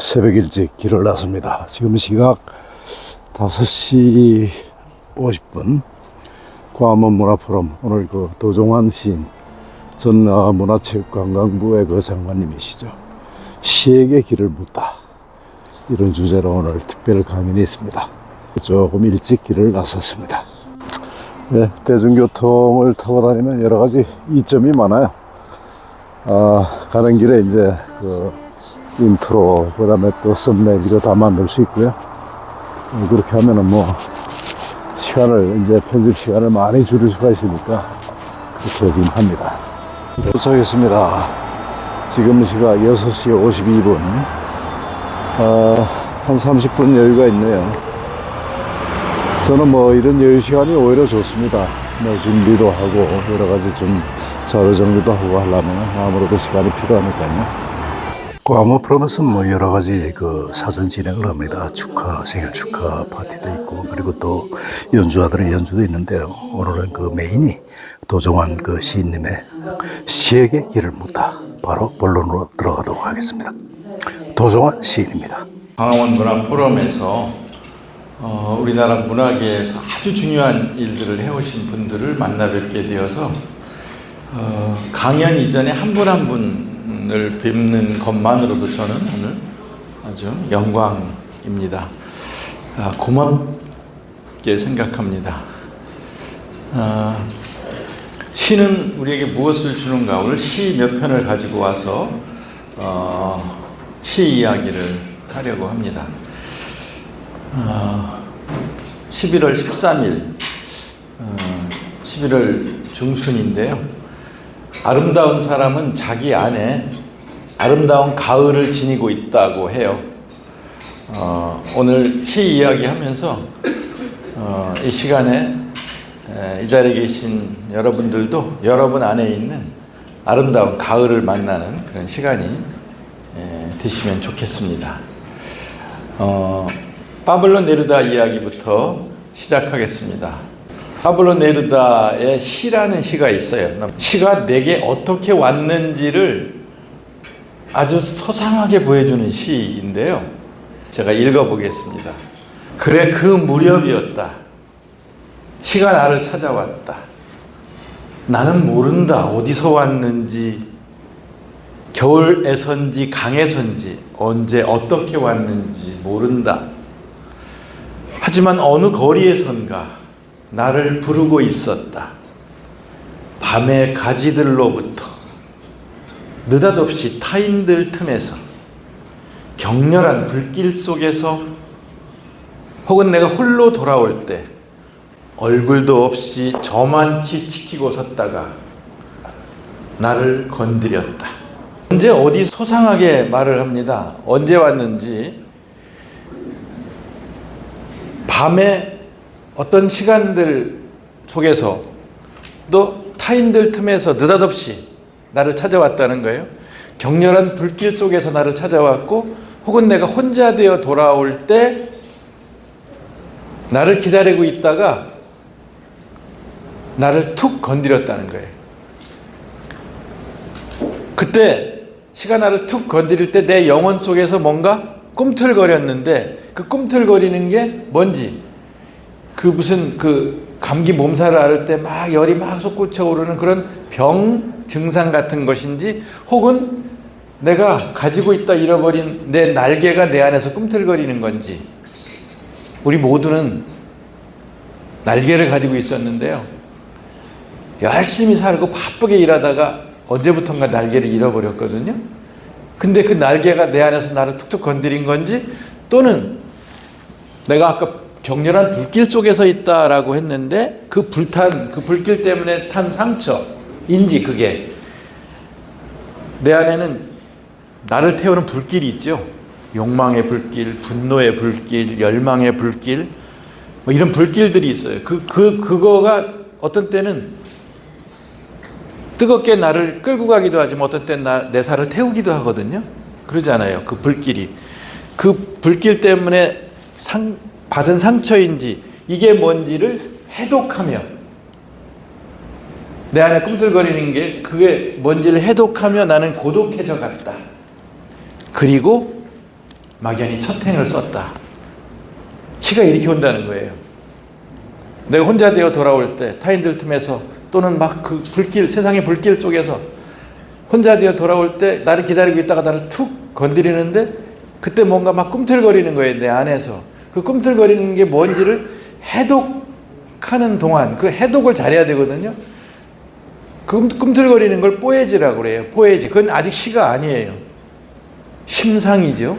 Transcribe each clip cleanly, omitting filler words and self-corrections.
새벽 일찍 길을 나섭니다. 지금 시각 5시 50분. 광화문 문화포럼, 오늘 그 도종환 시인 전 문화체육관광부의 그 장관님이시죠. 시에게 길을 묻다, 이런 주제로 오늘 특별 강연이 있습니다. 조금 일찍 길을 나섰습니다. 네, 대중교통을 타고 다니면 여러 가지 이점이 많아요. 가는 길에 이제 그 인트로, 그 다음에 또 썸네일 이거 다 만들 수 있고요. 그렇게 하면은 뭐 시간을, 이제 편집 시간을 많이 줄일 수가 있으니까 그렇게 지금 합니다. 도착했습니다. 지금 시각 6시 52분. 한 30분 여유가 있네요. 저는 뭐 이런 여유 시간이 오히려 좋습니다. 뭐 준비도 하고 여러 가지 좀 자료 정리도 하고 하려면 아무래도 시간이 필요하니까요. 광화문 프로에서 뭐 여러 가지 그 사전 진행을 합니다. 생일 축하 파티도 있고, 그리고 또 연주자들의 연주도 있는데요. 오늘은 그 메인이 도종환 그 시인님의 시에게 길을 묻다. 바로 본론으로 들어가도록 하겠습니다. 도종환 시인입니다. 광화문 문화 포럼에서 우리나라 문화계에서 아주 중요한 일들을 해오신 분들을 만나 뵙게 되어서 강연 이전에 한 분 한 분을 뵙는 것만으로도 저는 오늘 아주 영광입니다. 고맙게 생각합니다. 시는 우리에게 무엇을 주는가? 오늘 시 몇 편을 가지고 와서 시 이야기를 하려고 합니다. 11월 13일 11월 중순인데요. 아름다운 사람은 자기 안에 아름다운 가을을 지니고 있다고 해요. 오늘 시 이야기 하면서 이 시간에 이 자리에 계신 여러분들도 여러분 안에 있는 아름다운 가을을 만나는 그런 시간이 되시면 좋겠습니다. 파블로 네루다 이야기부터 시작하겠습니다. 파블로 네루다의 시라는 시가 있어요. 시가 내게 어떻게 왔는지를 아주 소상하게 보여주는 시인데요. 제가 읽어보겠습니다. 그래, 그 무렵이었다. 시가 나를 찾아왔다. 나는 모른다. 어디서 왔는지, 겨울에선지 강에선지, 언제 어떻게 왔는지 모른다. 하지만 어느 거리에선가 나를 부르고 있었다. 밤의 가지들로부터 느닷없이 타인들 틈에서, 격렬한 불길 속에서, 혹은 내가 홀로 돌아올 때 얼굴도 없이 저만치 지키고 섰다가 나를 건드렸다. 언제 어디 소상하게 말을 합니다. 언제 왔는지, 밤에 어떤 시간들 속에서 또 타인들 틈에서 느닷없이 나를 찾아왔다는 거예요. 격렬한 불길 속에서 나를 찾아왔고, 혹은 내가 혼자 되어 돌아올 때 나를 기다리고 있다가 나를 툭 건드렸다는 거예요. 그때 시가 나를 툭 건드릴 때 내 영혼 속에서 뭔가 꿈틀거렸는데, 그 꿈틀거리는 게 뭔지, 그 무슨 그 감기 몸살을 앓을 때 막 열이 막 솟구쳐 오르는 그런 병 증상 같은 것인지, 혹은 내가 가지고 있다 잃어버린 내 날개가 내 안에서 꿈틀거리는 건지. 우리 모두는 날개를 가지고 있었는데요. 열심히 살고 바쁘게 일하다가 언제부턴가 날개를 잃어버렸거든요. 근데 그 날개가 내 안에서 나를 툭툭 건드린 건지, 또는 내가 아까 격렬한 불길 속에서 있다라고 했는데 그 불길 때문에 탄 상처인지, 그게 내 안에는 나를 태우는 불길이 있죠. 욕망의 불길, 분노의 불길, 열망의 불길, 뭐 이런 불길들이 있어요. 그거가 어떤 때는 뜨겁게 나를 끌고 가기도 하지만 어떤 때는 내 살을 태우기도 하거든요. 그러잖아요. 그 불길이. 그 불길 때문에 받은 상처인지, 이게 뭔지를 해독하며, 내 안에 꿈틀거리는 게 그게 뭔지를 해독하며 나는 고독해져 갔다. 그리고 막연히 첫 행을 썼다. 시가 이렇게 온다는 거예요. 내가 혼자 되어 돌아올 때 타인들 틈에서 또는 막 그 불길, 세상의 불길 속에서 혼자 되어 돌아올 때 나를 기다리고 있다가 나를 툭 건드리는데 그때 뭔가 막 꿈틀거리는 거예요. 내 안에서. 그 꿈틀거리는 게 뭔지를 해독하는 동안 그 해독을 잘해야 되거든요. 그 꿈틀거리는 걸 포에지라고 그래요. 포에지. 그건 아직 시가 아니에요. 심상이죠.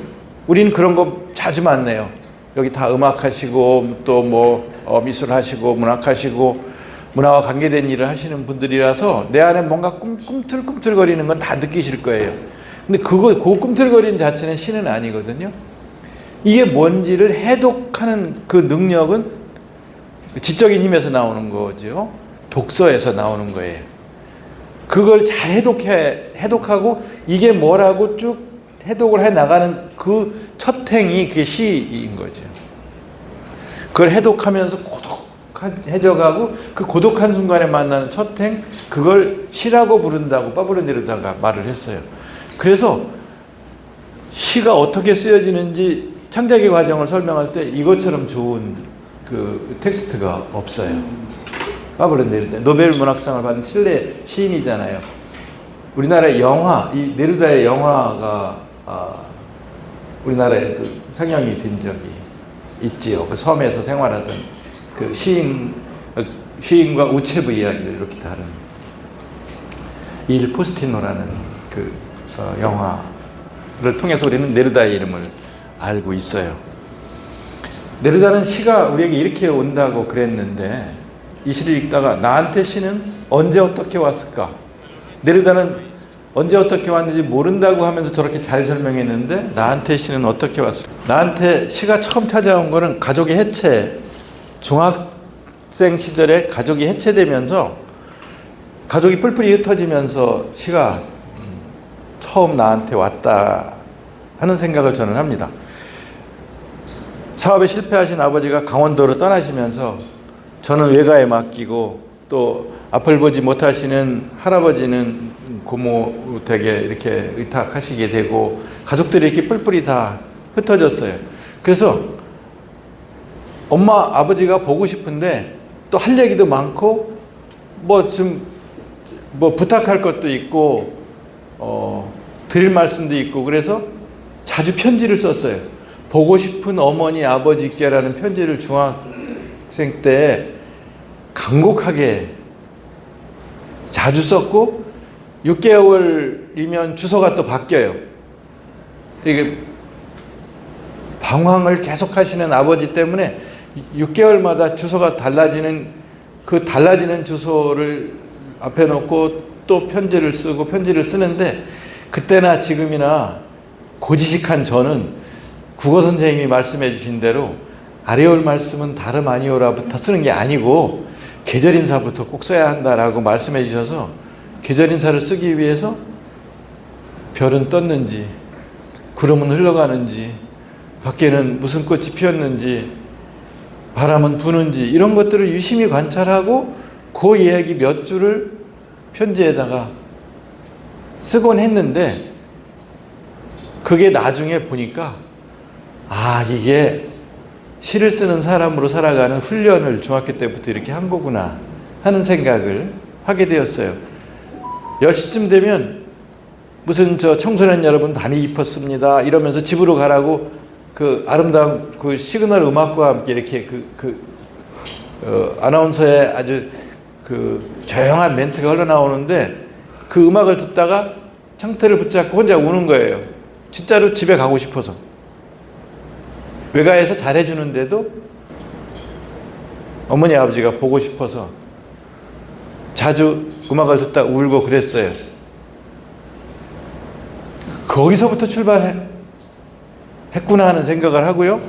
우리는 그런 거 자주 만나요. 여기 다 음악하시고 또 뭐 미술하시고 문학하시고 문화와 관계된 일을 하시는 분들이라서 내 안에 뭔가 꿈틀꿈틀거리는 건 다 느끼실 거예요. 근데 그 꿈틀거리는 자체는 시는 아니거든요. 이게 뭔지를 해독하는 그 능력은 지적인 힘에서 나오는 거죠. 독서에서 나오는 거예요. 그걸 잘 해독하고 이게 뭐라고 쭉 해독을 해 나가는 그 첫 행이 그게 시인 거죠. 그걸 해독하면서 고독해져가고 그 고독한 순간에 만나는 첫 행, 그걸 시라고 부른다고 파브로 네루다가 말을 했어요. 그래서 시가 어떻게 쓰여지는지 창작의 과정을 설명할 때 이것처럼 좋은 그 텍스트가 없어요. 파브로 네루다 노벨 문학상을 받은 칠레 시인이잖아요. 우리나라의 영화, 이 네루다의 영화가 우리나라에 그 상영이 된 적이 있지요. 그 섬에서 생활하던 그 시인과 우체부 이야기를 이렇게 다룬 일 포스티노라는 그 영화를 통해서 우리는 네루다의 이름을 알고 있어요. 네루다는 시가 우리에게 이렇게 온다고 그랬는데 이 시를 읽다가 나한테 시는 언제 어떻게 왔을까? 네루다는 언제 어떻게 왔는지 모른다고 하면서 저렇게 잘 설명했는데 나한테 시는 어떻게 왔을까? 나한테 시가 처음 찾아온 거는 가족의 해체, 중학생 시절에 가족이 해체되면서 가족이 뿔뿔이 흩어지면서 시가 처음 나한테 왔다 하는 생각을 저는 합니다. 사업에 실패하신 아버지가 강원도로 떠나시면서 저는 외가에 맡기고 또 앞을 보지 못하시는 할아버지는 고모 댁에 이렇게 의탁하시게 되고 가족들이 이렇게 뿔뿔이 다 흩어졌어요. 그래서 엄마 아버지가 보고 싶은데 또 할 얘기도 많고 뭐 부탁할 것도 있고 드릴 말씀도 있고 그래서 자주 편지를 썼어요. 보고 싶은 어머니 아버지께라는 편지를 중학생 때 간곡하게 자주 썼고 6개월이면 주소가 또 바뀌어요. 이게 방황을 계속 하시는 아버지 때문에 6개월마다 주소가 달라지는 그 달라지는 주소를 앞에 놓고 또 편지를 쓰고 편지를 쓰는데 그때나 지금이나 고지식한 저는 국어 선생님이 말씀해 주신 대로 아래올 말씀은 다름 아니오라부터 쓰는 게 아니고 계절 인사부터 꼭 써야 한다라고 말씀해 주셔서 계절 인사를 쓰기 위해서 별은 떴는지 구름은 흘러가는지 밖에는 무슨 꽃이 피었는지 바람은 부는지 이런 것들을 유심히 관찰하고 그 이야기 몇 줄을 편지에다가 쓰곤 했는데 그게 나중에 보니까 이게 시를 쓰는 사람으로 살아가는 훈련을 중학교 때부터 이렇게 한 거구나 하는 생각을 하게 되었어요. 10시쯤 되면 무슨 청소년 여러분 밤이 깊었습니다 이러면서 집으로 가라고 그 아름다운 그 시그널 음악과 함께 이렇게 아나운서의 아주 그 조용한 멘트가 흘러나오는데 그 음악을 듣다가 창틀을 붙잡고 혼자 우는 거예요. 진짜로 집에 가고 싶어서. 외가에서 잘해주는데도 어머니 아버지가 보고 싶어서 자주 음악을 듣다 울고 그랬어요. 거기서부터 출발했구나 하는 생각을 하고요.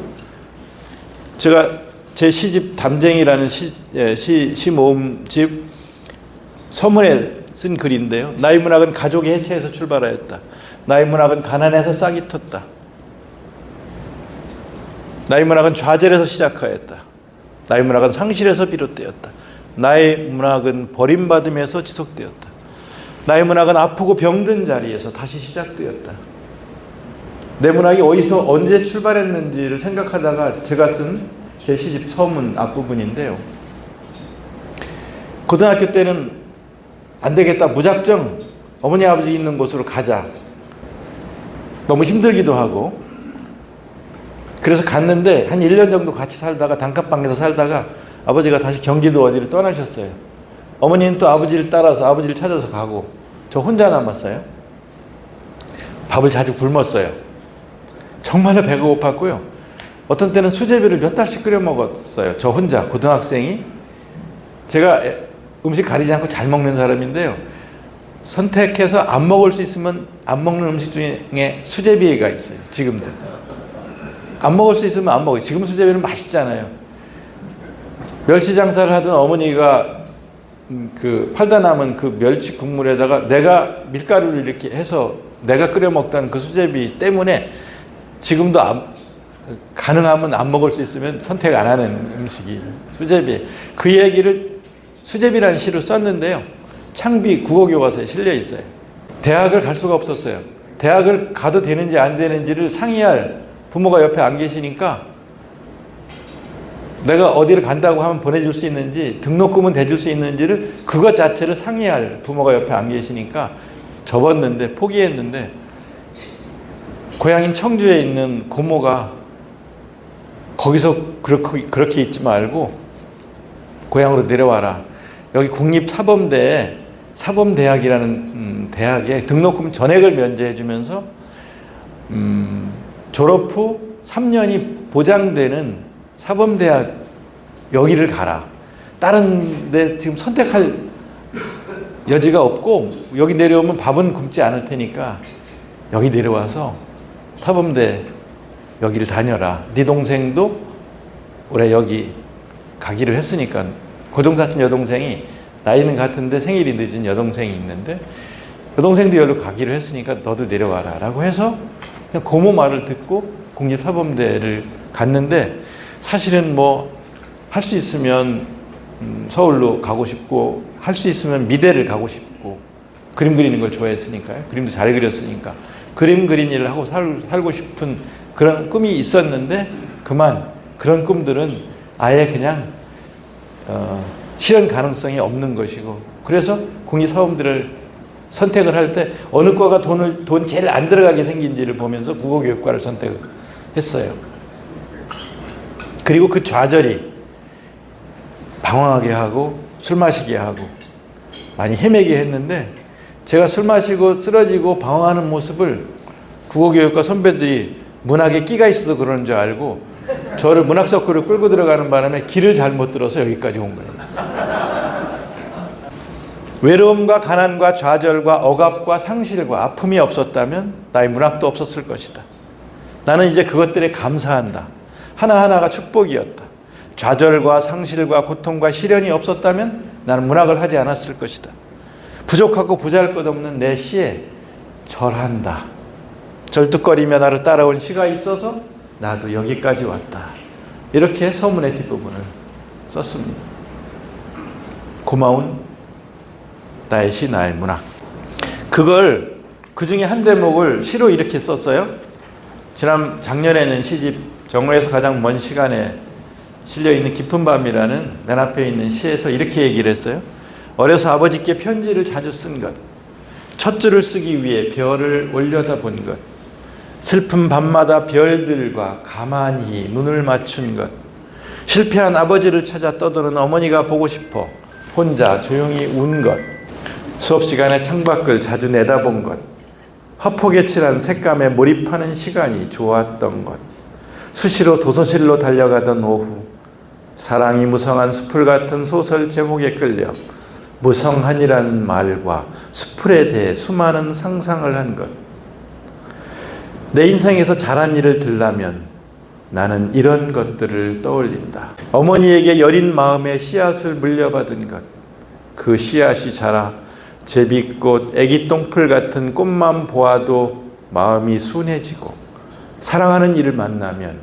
제가 제 시집 담쟁이라는 시 모음집 서문에 쓴 글인데요. 나의 문학은 가족의 해체에서 출발하였다. 나의 문학은 가난에서 싹이 텄다. 나의 문학은 좌절에서 시작하였다. 나의 문학은 상실에서 비롯되었다. 나의 문학은 버림받음에서 지속되었다. 나의 문학은 아프고 병든 자리에서 다시 시작되었다. 내 문학이 어디서 언제 출발했는지를 생각하다가 제가 쓴 제 시집 서문 앞부분인데요. 고등학교 때는 안 되겠다, 무작정 어머니 아버지 있는 곳으로 가자. 너무 힘들기도 하고. 그래서 갔는데 한 1년 정도 같이 살다가 단칸방에서 살다가 아버지가 다시 경기도 어디를 떠나셨어요. 어머니는 또 아버지를 따라서 아버지를 찾아서 가고 저 혼자 남았어요. 밥을 자주 굶었어요. 정말로 배가 고팠고요. 어떤 때는 수제비를 몇 달씩 끓여 먹었어요. 저 혼자, 고등학생이. 제가 음식 가리지 않고 잘 먹는 사람인데요. 선택해서 안 먹을 수 있으면 안 먹는 음식 중에 수제비가 있어요. 지금도. 안 먹을 수 있으면 안 먹어요. 지금 수제비는 맛있잖아요. 멸치 장사를 하던 어머니가 그 팔다 남은 그 멸치 국물에다가 내가 밀가루를 이렇게 해서 내가 끓여 먹던 그 수제비 때문에 지금도 가능하면 안 먹을 수 있으면 선택 안 하는 음식이 수제비. 그 얘기를 수제비라는 시를 썼는데요. 창비 국어교과서에 실려 있어요. 대학을 갈 수가 없었어요. 대학을 가도 되는지 안 되는지를 상의할 부모가 옆에 안 계시니까 내가 어디를 간다고 하면 보내줄 수 있는지 등록금은 대줄 수 있는지를 그것 자체를 상의할 부모가 옆에 안 계시니까 접었는데 포기했는데 고향인 청주에 있는 고모가 거기서 그렇게 있지 말고 고향으로 내려와라. 여기 국립사범대에 사범대학이라는 대학에 등록금 전액을 면제해 주면서 졸업 후 3년이 보장되는 사범대학 여기를 가라. 다른 데 지금 선택할 여지가 없고 여기 내려오면 밥은 굶지 않을 테니까 여기 내려와서 사범대 여기를 다녀라. 네 동생도 올해 여기 가기로 했으니까 고종사촌 여동생이 나이는 같은데 생일이 늦은 여동생이 있는데 여동생도 여기로 가기로 했으니까 너도 내려와라 라고 해서 그냥 고모 말을 듣고 국립사범대를 갔는데 사실은 뭐 할 수 있으면 서울로 가고 싶고 할 수 있으면 미대를 가고 싶고 그림 그리는 걸 좋아했으니까요. 그림도 잘 그렸으니까 그림 그린 일을 하고 살고 싶은 그런 꿈이 있었는데 그만 그런 꿈들은 아예 그냥 실현 가능성이 없는 것이고 그래서 국립사범대를 선택을 할 때 어느 과가 돈 제일 안 들어가게 생긴지를 보면서 국어교육과를 선택했어요. 그리고 그 좌절이 방황하게 하고 술 마시게 하고 많이 헤매게 했는데 제가 술 마시고 쓰러지고 방황하는 모습을 국어교육과 선배들이 문학에 끼가 있어서 그러는 줄 알고 저를 문학 서클을 끌고 들어가는 바람에 길을 잘못 들어서 여기까지 온 거예요. 외로움과 가난과 좌절과 억압과 상실과 아픔이 없었다면 나의 문학도 없었을 것이다. 나는 이제 그것들에 감사한다. 하나하나가 축복이었다. 좌절과 상실과 고통과 시련이 없었다면 나는 문학을 하지 않았을 것이다. 부족하고 보잘것없는 내 시에 절한다. 절뚝거리며 나를 따라온 시가 있어서 나도 여기까지 왔다. 이렇게 서문의 뒷부분을 썼습니다. 고마운 나의 시, 나의 문학. 그걸 그 중에 한 대목을 시로 이렇게 썼어요. 작년에는 시집 정오에서 가장 먼 시간에 실려있는 깊은 밤이라는 맨 앞에 있는 시에서 이렇게 얘기를 했어요. 어려서 아버지께 편지를 자주 쓴 것, 첫 줄을 쓰기 위해 별을 올려다본 것, 슬픈 밤마다 별들과 가만히 눈을 맞춘 것, 실패한 아버지를 찾아 떠도는 어머니가 보고 싶어 혼자 조용히 운 것, 수업 시간에 창밖을 자주 내다본 것, 화폭에 칠한 색감에 몰입하는 시간이 좋았던 것, 수시로 도서실로 달려가던 오후, 사랑이 무성한 숲을 같은 소설 제목에 끌려 무성한이라는 말과 숲에 대해 수많은 상상을 한 것. 내 인생에서 잘한 일을 들라면 나는 이런 것들을 떠올린다. 어머니에게 여린 마음에 씨앗을 물려받은 것. 그 씨앗이 자라 제비꽃, 애기 똥풀 같은 꽃만 보아도 마음이 순해지고 사랑하는 이를 만나면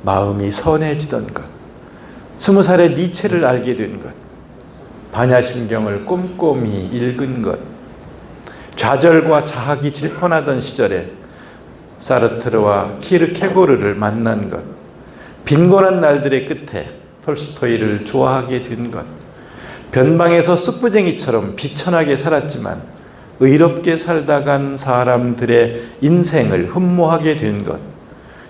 마음이 선해지던 것. 20살에 니체를 알게 된 것. 반야심경을 꼼꼼히 읽은 것. 좌절과 자학이 질펀하던 시절에 사르트르와 키르케고르를 만난 것, 빈곤한 날들의 끝에 톨스토이를 좋아하게 된 것, 변방에서 쑥부쟁이처럼 비천하게 살았지만 의롭게 살다 간 사람들의 인생을 흠모하게 된 것,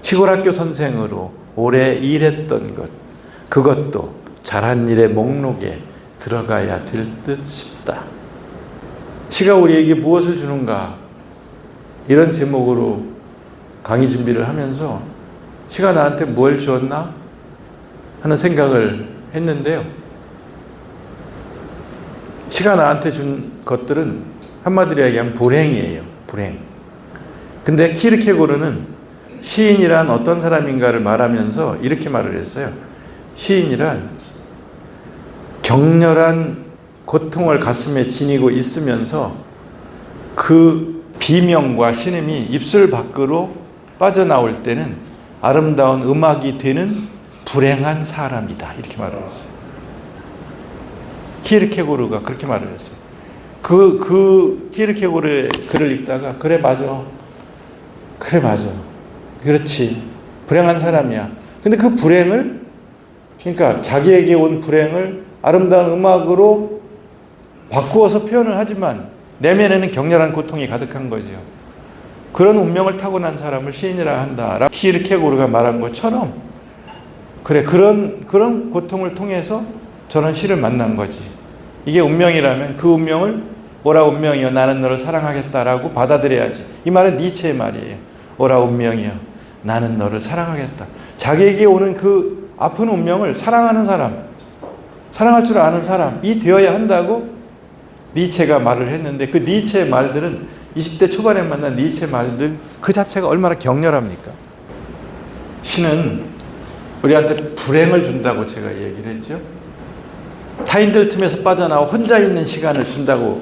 시골 학교 선생으로 오래 일했던 것, 그것도 잘한 일의 목록에 들어가야 될 듯 싶다. 시가 우리에게 무엇을 주는가? 이런 제목으로 강의 준비를 하면서 시가 나한테 뭘 주었나? 하는 생각을 했는데요. 시가 나한테 준 것들은 한마디로 얘기하면 불행이에요. 불행. 근데 키르케고르는 시인이란 어떤 사람인가를 말하면서 이렇게 말을 했어요. 시인이란 격렬한 고통을 가슴에 지니고 있으면서 그 비명과 신음이 입술 밖으로 빠져나올 때는 아름다운 음악이 되는 불행한 사람이다. 이렇게 말을 했어요. 키르케고르가 그렇게 말을 했어요. 그 키르케고르의 글을 읽다가 그래 맞아. 그래 맞아. 그렇지. 불행한 사람이야. 근데 그 불행을 그러니까 자기에게 온 불행을 아름다운 음악으로 바꾸어서 표현을 하지만 내면에는 격렬한 고통이 가득한 거죠. 그런 운명을 타고난 사람을 시인이라 한다. 키르케고르가 말한 것처럼 그래 그런 고통을 통해서 저는 시를 만난 거지. 이게 운명이라면 그 운명을 오라 운명이여 나는 너를 사랑하겠다라고 받아들여야지. 이 말은 니체의 말이에요. 오라 운명이여 나는 너를 사랑하겠다. 자기에게 오는 그 아픈 운명을 사랑하는 사람, 사랑할 줄 아는 사람이 되어야 한다고 니체가 말을 했는데 그 니체의 말들은 20대 초반에 만난 니체의 말들 그 자체가 얼마나 격렬합니까? 시는 우리한테 불행을 준다고 제가 얘기를 했죠. 타인들 틈에서 빠져나와 혼자 있는 시간을 준다고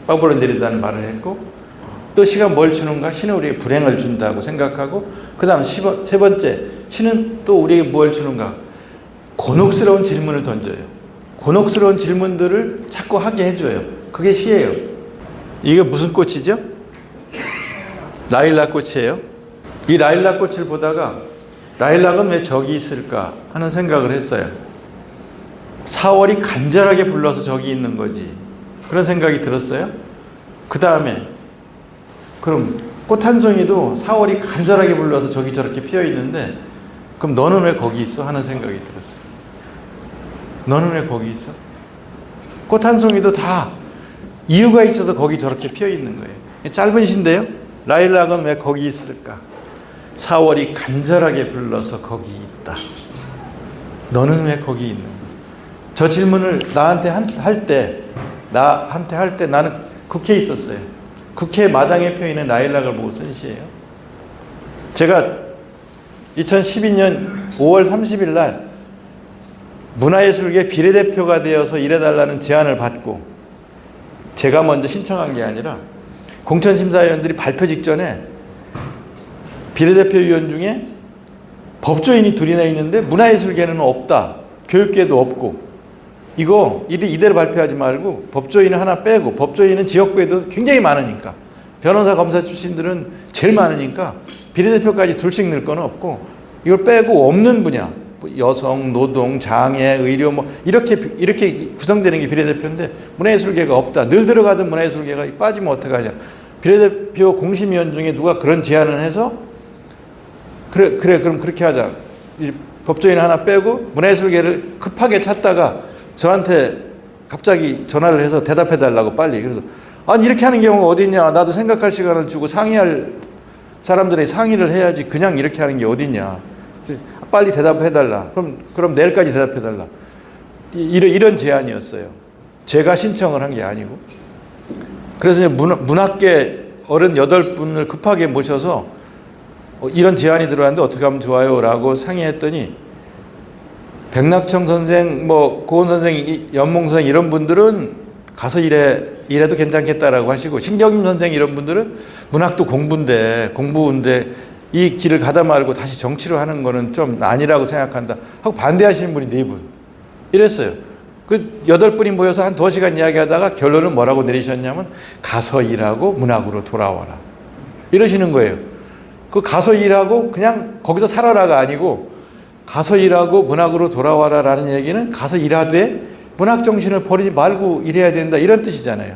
파브로 네루다는 말을 했고 또 시가 뭘 주는가? 시는 우리에게 불행을 준다고 생각하고 그 다음 세 번째 시는 또 우리에게 뭘 주는가? 곤혹스러운 질문을 던져요. 곤혹스러운 질문들을 자꾸 하게 해줘요. 그게 시예요. 이게 무슨 꽃이죠? 라일락 꽃이에요. 이 라일락 꽃을 보다가 라일락은 왜 저기 있을까 하는 생각을 했어요. 4월이 간절하게 불러서 저기 있는 거지. 그런 생각이 들었어요. 그 다음에 그럼 꽃 한 송이도 4월이 간절하게 불러서 저기 저렇게 피어 있는데 그럼 너는 왜 거기 있어? 하는 생각이 들었어요. 너는 왜 거기 있어? 꽃 한 송이도 다 이유가 있어서 거기 저렇게 피어 있는 거예요. 짧은 시인데요. 라일락은 왜 거기 있을까? 4월이 간절하게 불러서 거기 있다. 너는 왜 거기 있는 거야? 저 질문을 나한테 할 때 나는 국회에 있었어요. 국회 마당에 펴 있는 라일락을 보고 쓴 시예요. 제가 2012년 5월 30일 날 문화예술계 비례대표가 되어서 일해달라는 제안을 받고 제가 먼저 신청한 게 아니라 공천심사위원들이 발표 직전에 비례대표 위원 중에 법조인이 둘이나 있는데 문화예술계는 없다. 교육계도 없고 이거 이대로 발표하지 말고 법조인을 하나 빼고 법조인은 지역구에도 굉장히 많으니까 변호사 검사 출신들은 제일 많으니까 비례대표까지 둘씩 넣을 건 없고 이걸 빼고 없는 분야 여성, 노동, 장애, 의료 뭐 이렇게 구성되는 게 비례대표인데 문화예술계가 없다. 늘 들어가던 문화예술계가 빠지면 어떡하냐. 비례대표 공심위원 중에 누가 그런 제안을 해서 그래 그럼 그렇게 하자. 법조인 하나 빼고 문화예술계를 급하게 찾다가 저한테 갑자기 전화를 해서 대답해 달라고 빨리. 그래서 아니 이렇게 하는 경우가 어디 있냐. 나도 생각할 시간을 주고 상의할 사람들이 상의를 해야지 그냥 이렇게 하는 게 어디 있냐. 빨리 대답해 달라. 그럼 내일까지 대답해 달라. 이런 제안이었어요. 제가 신청을 한 게 아니고. 그래서 문학계 어른 8분을 급하게 모셔서 이런 제안이 들어왔는데 어떻게 하면 좋아요? 라고 상의했더니 백낙청 선생, 고은 선생, 연몽 선생 이런 분들은 가서 일해도 괜찮겠다라고 하시고 신경임 선생 이런 분들은 문학도 공부인데 이 길을 가다 말고 다시 정치로 하는 거는 좀 아니라고 생각한다 하고 반대하시는 분이 4분 이랬어요. 그 8분이 모여서 한 2시간 이야기하다가 결론은 뭐라고 내리셨냐면 가서 일하고 문학으로 돌아와라. 이러시는 거예요. 그 가서 일하고 그냥 거기서 살아라가 아니고 가서 일하고 문학으로 돌아와라라는 얘기는 가서 일하되 문학 정신을 버리지 말고 일해야 된다 이런 뜻이잖아요.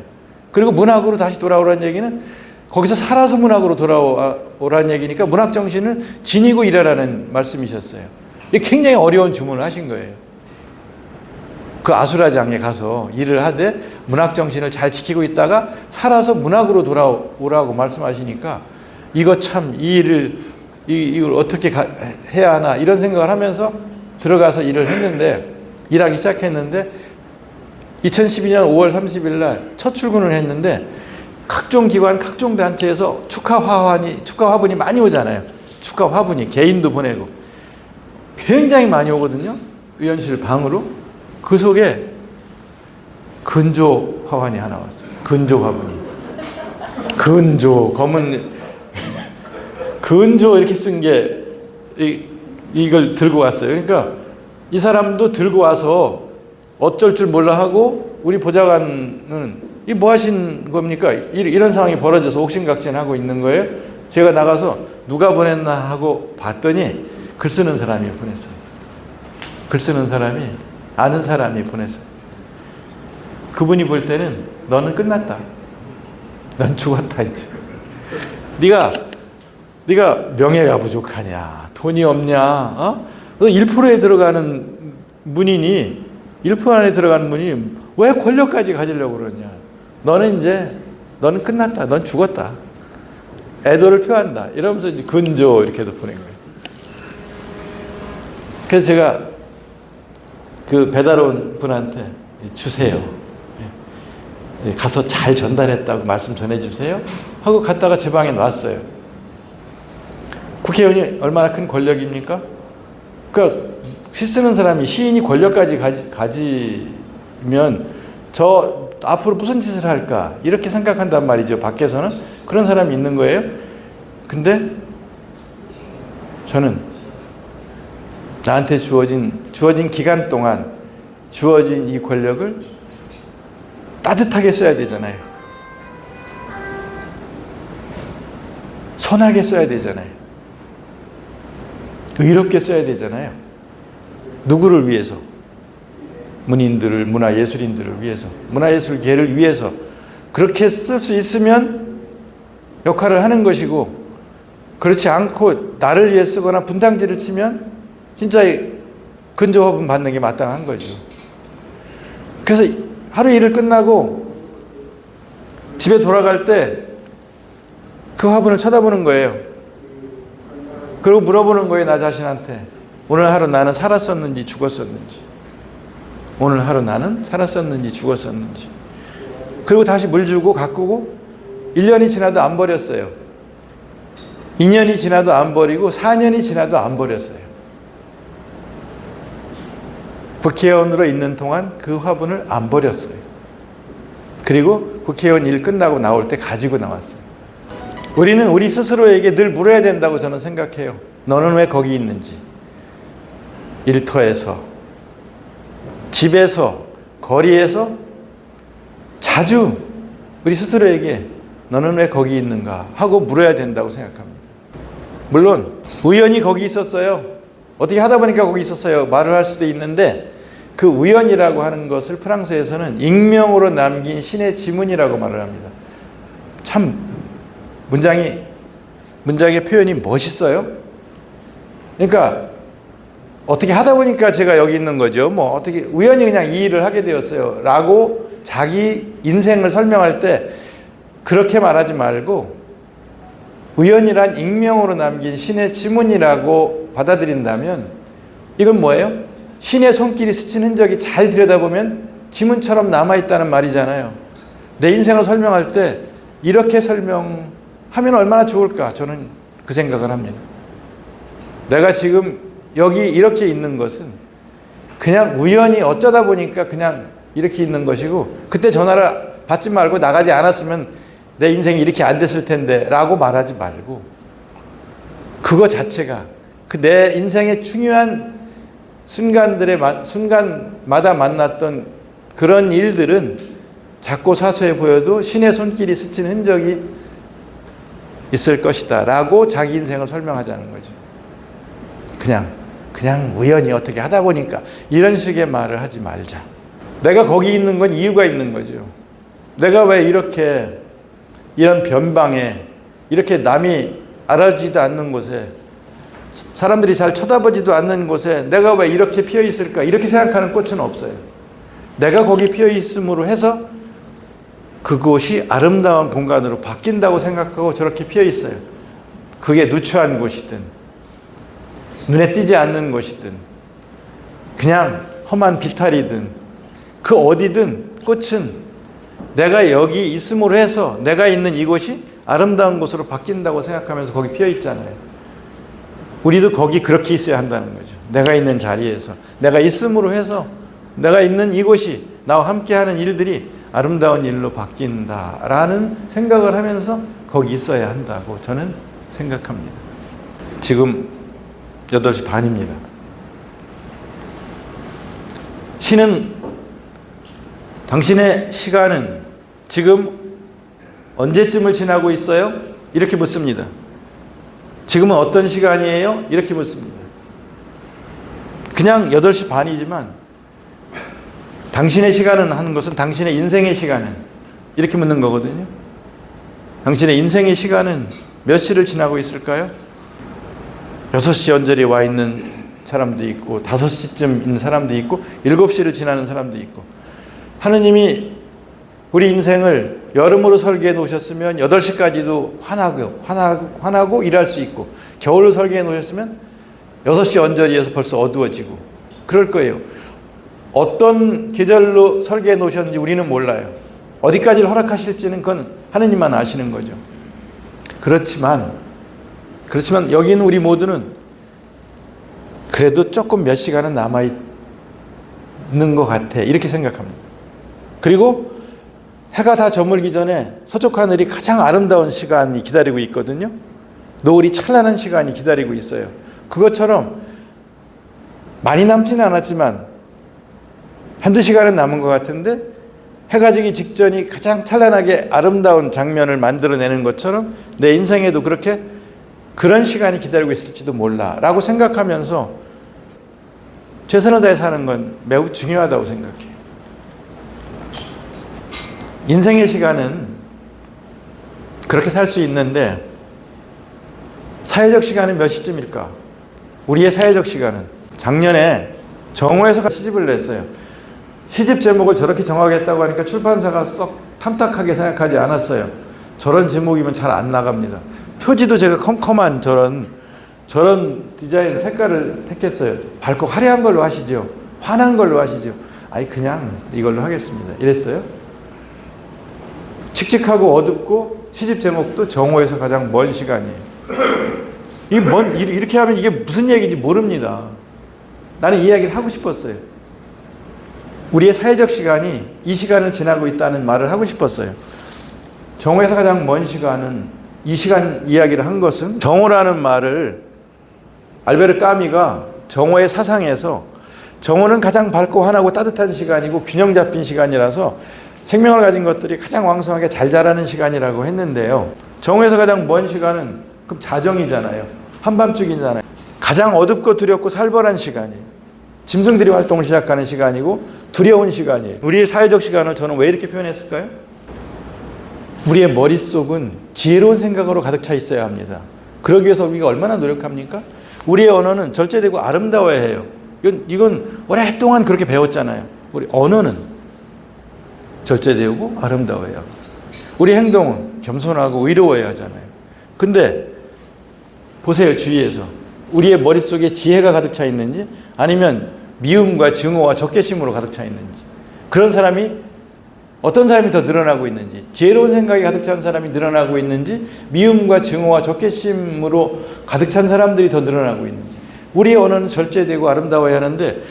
그리고 문학으로 다시 돌아오라는 얘기는 거기서 살아서 문학으로 돌아오라는 얘기니까 문학 정신을 지니고 일하라는 말씀이셨어요. 이게 굉장히 어려운 주문을 하신 거예요. 그 아수라장에 가서 일을 하되 문학 정신을 잘 지키고 있다가 살아서 문학으로 돌아오라고 말씀하시니까 이거 참 이 일을 이걸 어떻게 해야 하나 이런 생각을 하면서 들어가서 일을 했는데 일하기 시작했는데 2012년 5월 30일 날 첫 출근을 했는데 각종 기관, 각종 단체에서 축하 화분이 많이 오잖아요. 축하 화분이 개인도 보내고 굉장히 많이 오거든요. 의원실 방으로. 그 속에 근조 화환이 하나 왔어요. 근조 화분이. 근조 검은 근조 이렇게 쓴 게 이걸 들고 왔어요. 그러니까 이 사람도 들고 와서 어쩔 줄 몰라 하고 우리 보좌관은 이 뭐 하신 겁니까? 이런 상황이 벌어져서 옥신각신하고 있는 거예요. 제가 나가서 누가 보냈나 하고 봤더니 글 쓰는 사람이 보냈어요. 글 쓰는 사람이 아는 사람이 보냈어요. 그분이 볼 때는 너는 끝났다. 넌 죽었다 이제. 네가 명예가 부족하냐, 돈이 없냐, 어? 1%에 들어가는 문인이 1% 안에 들어가는 문인이 왜 권력까지 가지려고 그러냐? 너는 끝났다. 넌 죽었다. 애도를 표한다. 이러면서 이제 근조 이렇게도 보낸 거예요. 그래서 제가 그 배달 온 분한테 주세요. 가서 잘 전달했다고 말씀 전해주세요. 하고 갔다가 제 방에 놨어요. 국회의원이 얼마나 큰 권력입니까? 그러니까 시 쓰는 사람이 시인이 권력까지 가지면 저 앞으로 무슨 짓을 할까 이렇게 생각한단 말이죠. 밖에서는 그런 사람이 있는 거예요. 근데 저는 나한테 주어진 기간 동안 주어진 이 권력을 따뜻하게 써야 되잖아요. 선하게 써야 되잖아요. 의롭게 써야 되잖아요. 누구를 위해서? 문인들을, 문화예술인들을 위해서, 문화예술계를 위해서 그렇게 쓸 수 있으면 역할을 하는 것이고 그렇지 않고 나를 위해 쓰거나 분탕질을 치면 진짜 근조화분 받는 게 마땅한 거죠. 그래서 하루 일을 끝나고 집에 돌아갈 때 그 화분을 쳐다보는 거예요. 그리고 물어보는 거예요. 나 자신한테. 오늘 하루 나는 살았었는지 죽었었는지. 오늘 하루 나는 살았었는지 죽었었는지. 그리고 다시 물 주고 가꾸고 1년이 지나도 안 버렸어요. 2년이 지나도 안 버리고 4년이 지나도 안 버렸어요. 국회의원으로 있는 동안 그 화분을 안 버렸어요. 그리고 국회의원 일 끝나고 나올 때 가지고 나왔어요. 우리는 우리 스스로에게 늘 물어야 된다고 저는 생각해요. 너는 왜 거기 있는지. 일터에서, 집에서, 거리에서 자주 우리 스스로에게 너는 왜 거기 있는가 하고 물어야 된다고 생각합니다. 물론 우연히 거기 있었어요. 어떻게 하다 보니까 거기 있었어요. 말을 할 수도 있는데 그 우연이라고 하는 것을 프랑스에서는 익명으로 남긴 신의 지문이라고 말을 합니다. 참 문장의 표현이 멋있어요. 그러니까 어떻게 하다 보니까 제가 여기 있는 거죠. 뭐 어떻게 우연히 그냥 이 일을 하게 되었어요. 라고 자기 인생을 설명할 때 그렇게 말하지 말고 우연이란 익명으로 남긴 신의 지문이라고 받아들인다면 이건 뭐예요? 신의 손길이 스친 흔적이 잘 들여다보면 지문처럼 남아있다는 말이잖아요. 내 인생을 설명할 때 이렇게 설명하면 얼마나 좋을까? 저는 그 생각을 합니다. 내가 지금 여기 이렇게 있는 것은 그냥 우연히 어쩌다 보니까 그냥 이렇게 있는 것이고 그때 전화를 받지 말고 나가지 않았으면 내 인생이 이렇게 안 됐을 텐데 라고 말하지 말고 그거 자체가 그 내 인생의 중요한 순간마다 만났던 그런 일들은 작고 사소해 보여도 신의 손길이 스친 흔적이 있을 것이다 라고 자기 인생을 설명하자는 거죠. 그냥 우연히 어떻게 하다 보니까 이런 식의 말을 하지 말자. 내가 거기 있는 건 이유가 있는 거죠. 내가 왜 이렇게 이런 변방에 이렇게 남이 알아주지도 않는 곳에 사람들이 잘 쳐다보지도 않는 곳에 내가 왜 이렇게 피어 있을까? 이렇게 생각하는 꽃은 없어요. 내가 거기 피어 있음으로 해서 그곳이 아름다운 공간으로 바뀐다고 생각하고 저렇게 피어 있어요. 그게 누추한 곳이든 눈에 띄지 않는 곳이든 그냥 험한 비탈이든 그 어디든 꽃은 내가 여기 있음으로 해서 내가 있는 이곳이 아름다운 곳으로 바뀐다고 생각하면서 거기 피어 있잖아요. 우리도 거기 그렇게 있어야 한다는 거죠. 내가 있는 자리에서 내가 있음으로 해서 내가 있는 이곳이 나와 함께하는 일들이 아름다운 일로 바뀐다라는 생각을 하면서 거기 있어야 한다고 저는 생각합니다. 지금 8시 반입니다. 신은 당신의 시간은 지금 언제쯤을 지나고 있어요? 이렇게 묻습니다. 지금은 어떤 시간이에요? 이렇게 묻습니다. 그냥 8시 반이지만 당신의 시간은 하는 것은 당신의 인생의 시간은 이렇게 묻는 거거든요. 당신의 인생의 시간은 몇 시를 지나고 있을까요? 6시 언저리에 와 있는 사람도 있고 5시쯤 있는 사람도 있고 7시를 지나는 사람도 있고 하느님이 우리 인생을 여름으로 설계해 놓으셨으면 8시까지도 환하고 일할 수 있고 겨울로 설계해 놓으셨으면 6시 언저리에서 벌써 어두워지고 그럴 거예요. 어떤 계절로 설계해 놓으셨는지 우리는 몰라요. 어디까지를 허락하실지는 그건 하느님만 아시는 거죠. 그렇지만 여기 있는 우리 모두는 그래도 조금 몇 시간은 남아있는 것 같아 이렇게 생각합니다. 그리고 해가 다 저물기 전에 서쪽 하늘이 가장 아름다운 시간이 기다리고 있거든요. 노을이 찬란한 시간이 기다리고 있어요. 그것처럼 많이 남지는 않았지만 한두 시간은 남은 것 같은데 해가 지기 직전이 가장 찬란하게 아름다운 장면을 만들어내는 것처럼 내 인생에도 그런 시간이 기다리고 있을지도 몰라 라고 생각하면서 최선을 다해 사는 건 매우 중요하다고 생각해요. 인생의 시간은 그렇게 살 수 있는데 사회적 시간은 몇 시쯤일까? 우리의 사회적 시간은 작년에 정오에서 시집을 냈어요. 시집 제목을 저렇게 정하겠다고 하니까 출판사가 썩 탐탁하게 생각하지 않았어요. 저런 제목이면 잘 안 나갑니다. 표지도 제가 컴컴한 저런 디자인 색깔을 택했어요. 밝고 화려한 걸로 하시죠. 환한 걸로 하시죠. 아니 그냥 이걸로 하겠습니다. 이랬어요. 칙칙하고 어둡고 시집 제목도 정오에서 가장 먼 시간이에요. 이렇게 하면 이게 무슨 얘기인지 모릅니다. 나는 이 이야기를 하고 싶었어요. 우리의 사회적 시간이 이 시간을 지나고 있다는 말을 하고 싶었어요. 정오에서 가장 먼 시간은 이 시간 이야기를 한 것은 정오라는 말을 알베르 까미가 정오의 사상에서 정오는 가장 밝고 환하고 따뜻한 시간이고 균형 잡힌 시간이라서 생명을 가진 것들이 가장 왕성하게 잘 자라는 시간이라고 했는데요. 정오에서 가장 먼 시간은 그럼 자정이잖아요. 한밤중이잖아요. 가장 어둡고 두렵고 살벌한 시간이에요. 짐승들이 활동을 시작하는 시간이고 두려운 시간이에요. 우리의 사회적 시간을 저는 왜 이렇게 표현했을까요? 우리의 머릿속은 지혜로운 생각으로 가득 차 있어야 합니다. 그러기 위해서 우리가 얼마나 노력합니까? 우리의 언어는 절제되고 아름다워야 해요. 이건 오랫동안 그렇게 배웠잖아요. 우리 언어는 절제되고 아름다워야 하고 우리 행동은 겸손하고 의로워야 하잖아요. 근데 보세요. 주위에서 우리의 머릿속에 지혜가 가득 차 있는지 아니면 미움과 증오와 적개심으로 가득 차 있는지 어떤 사람이 더 늘어나고 있는지 지혜로운 생각이 가득 찬 사람이 늘어나고 있는지 미움과 증오와 적개심으로 가득 찬 사람들이 더 늘어나고 있는지 우리의 언어는 절제되고 아름다워야 하는데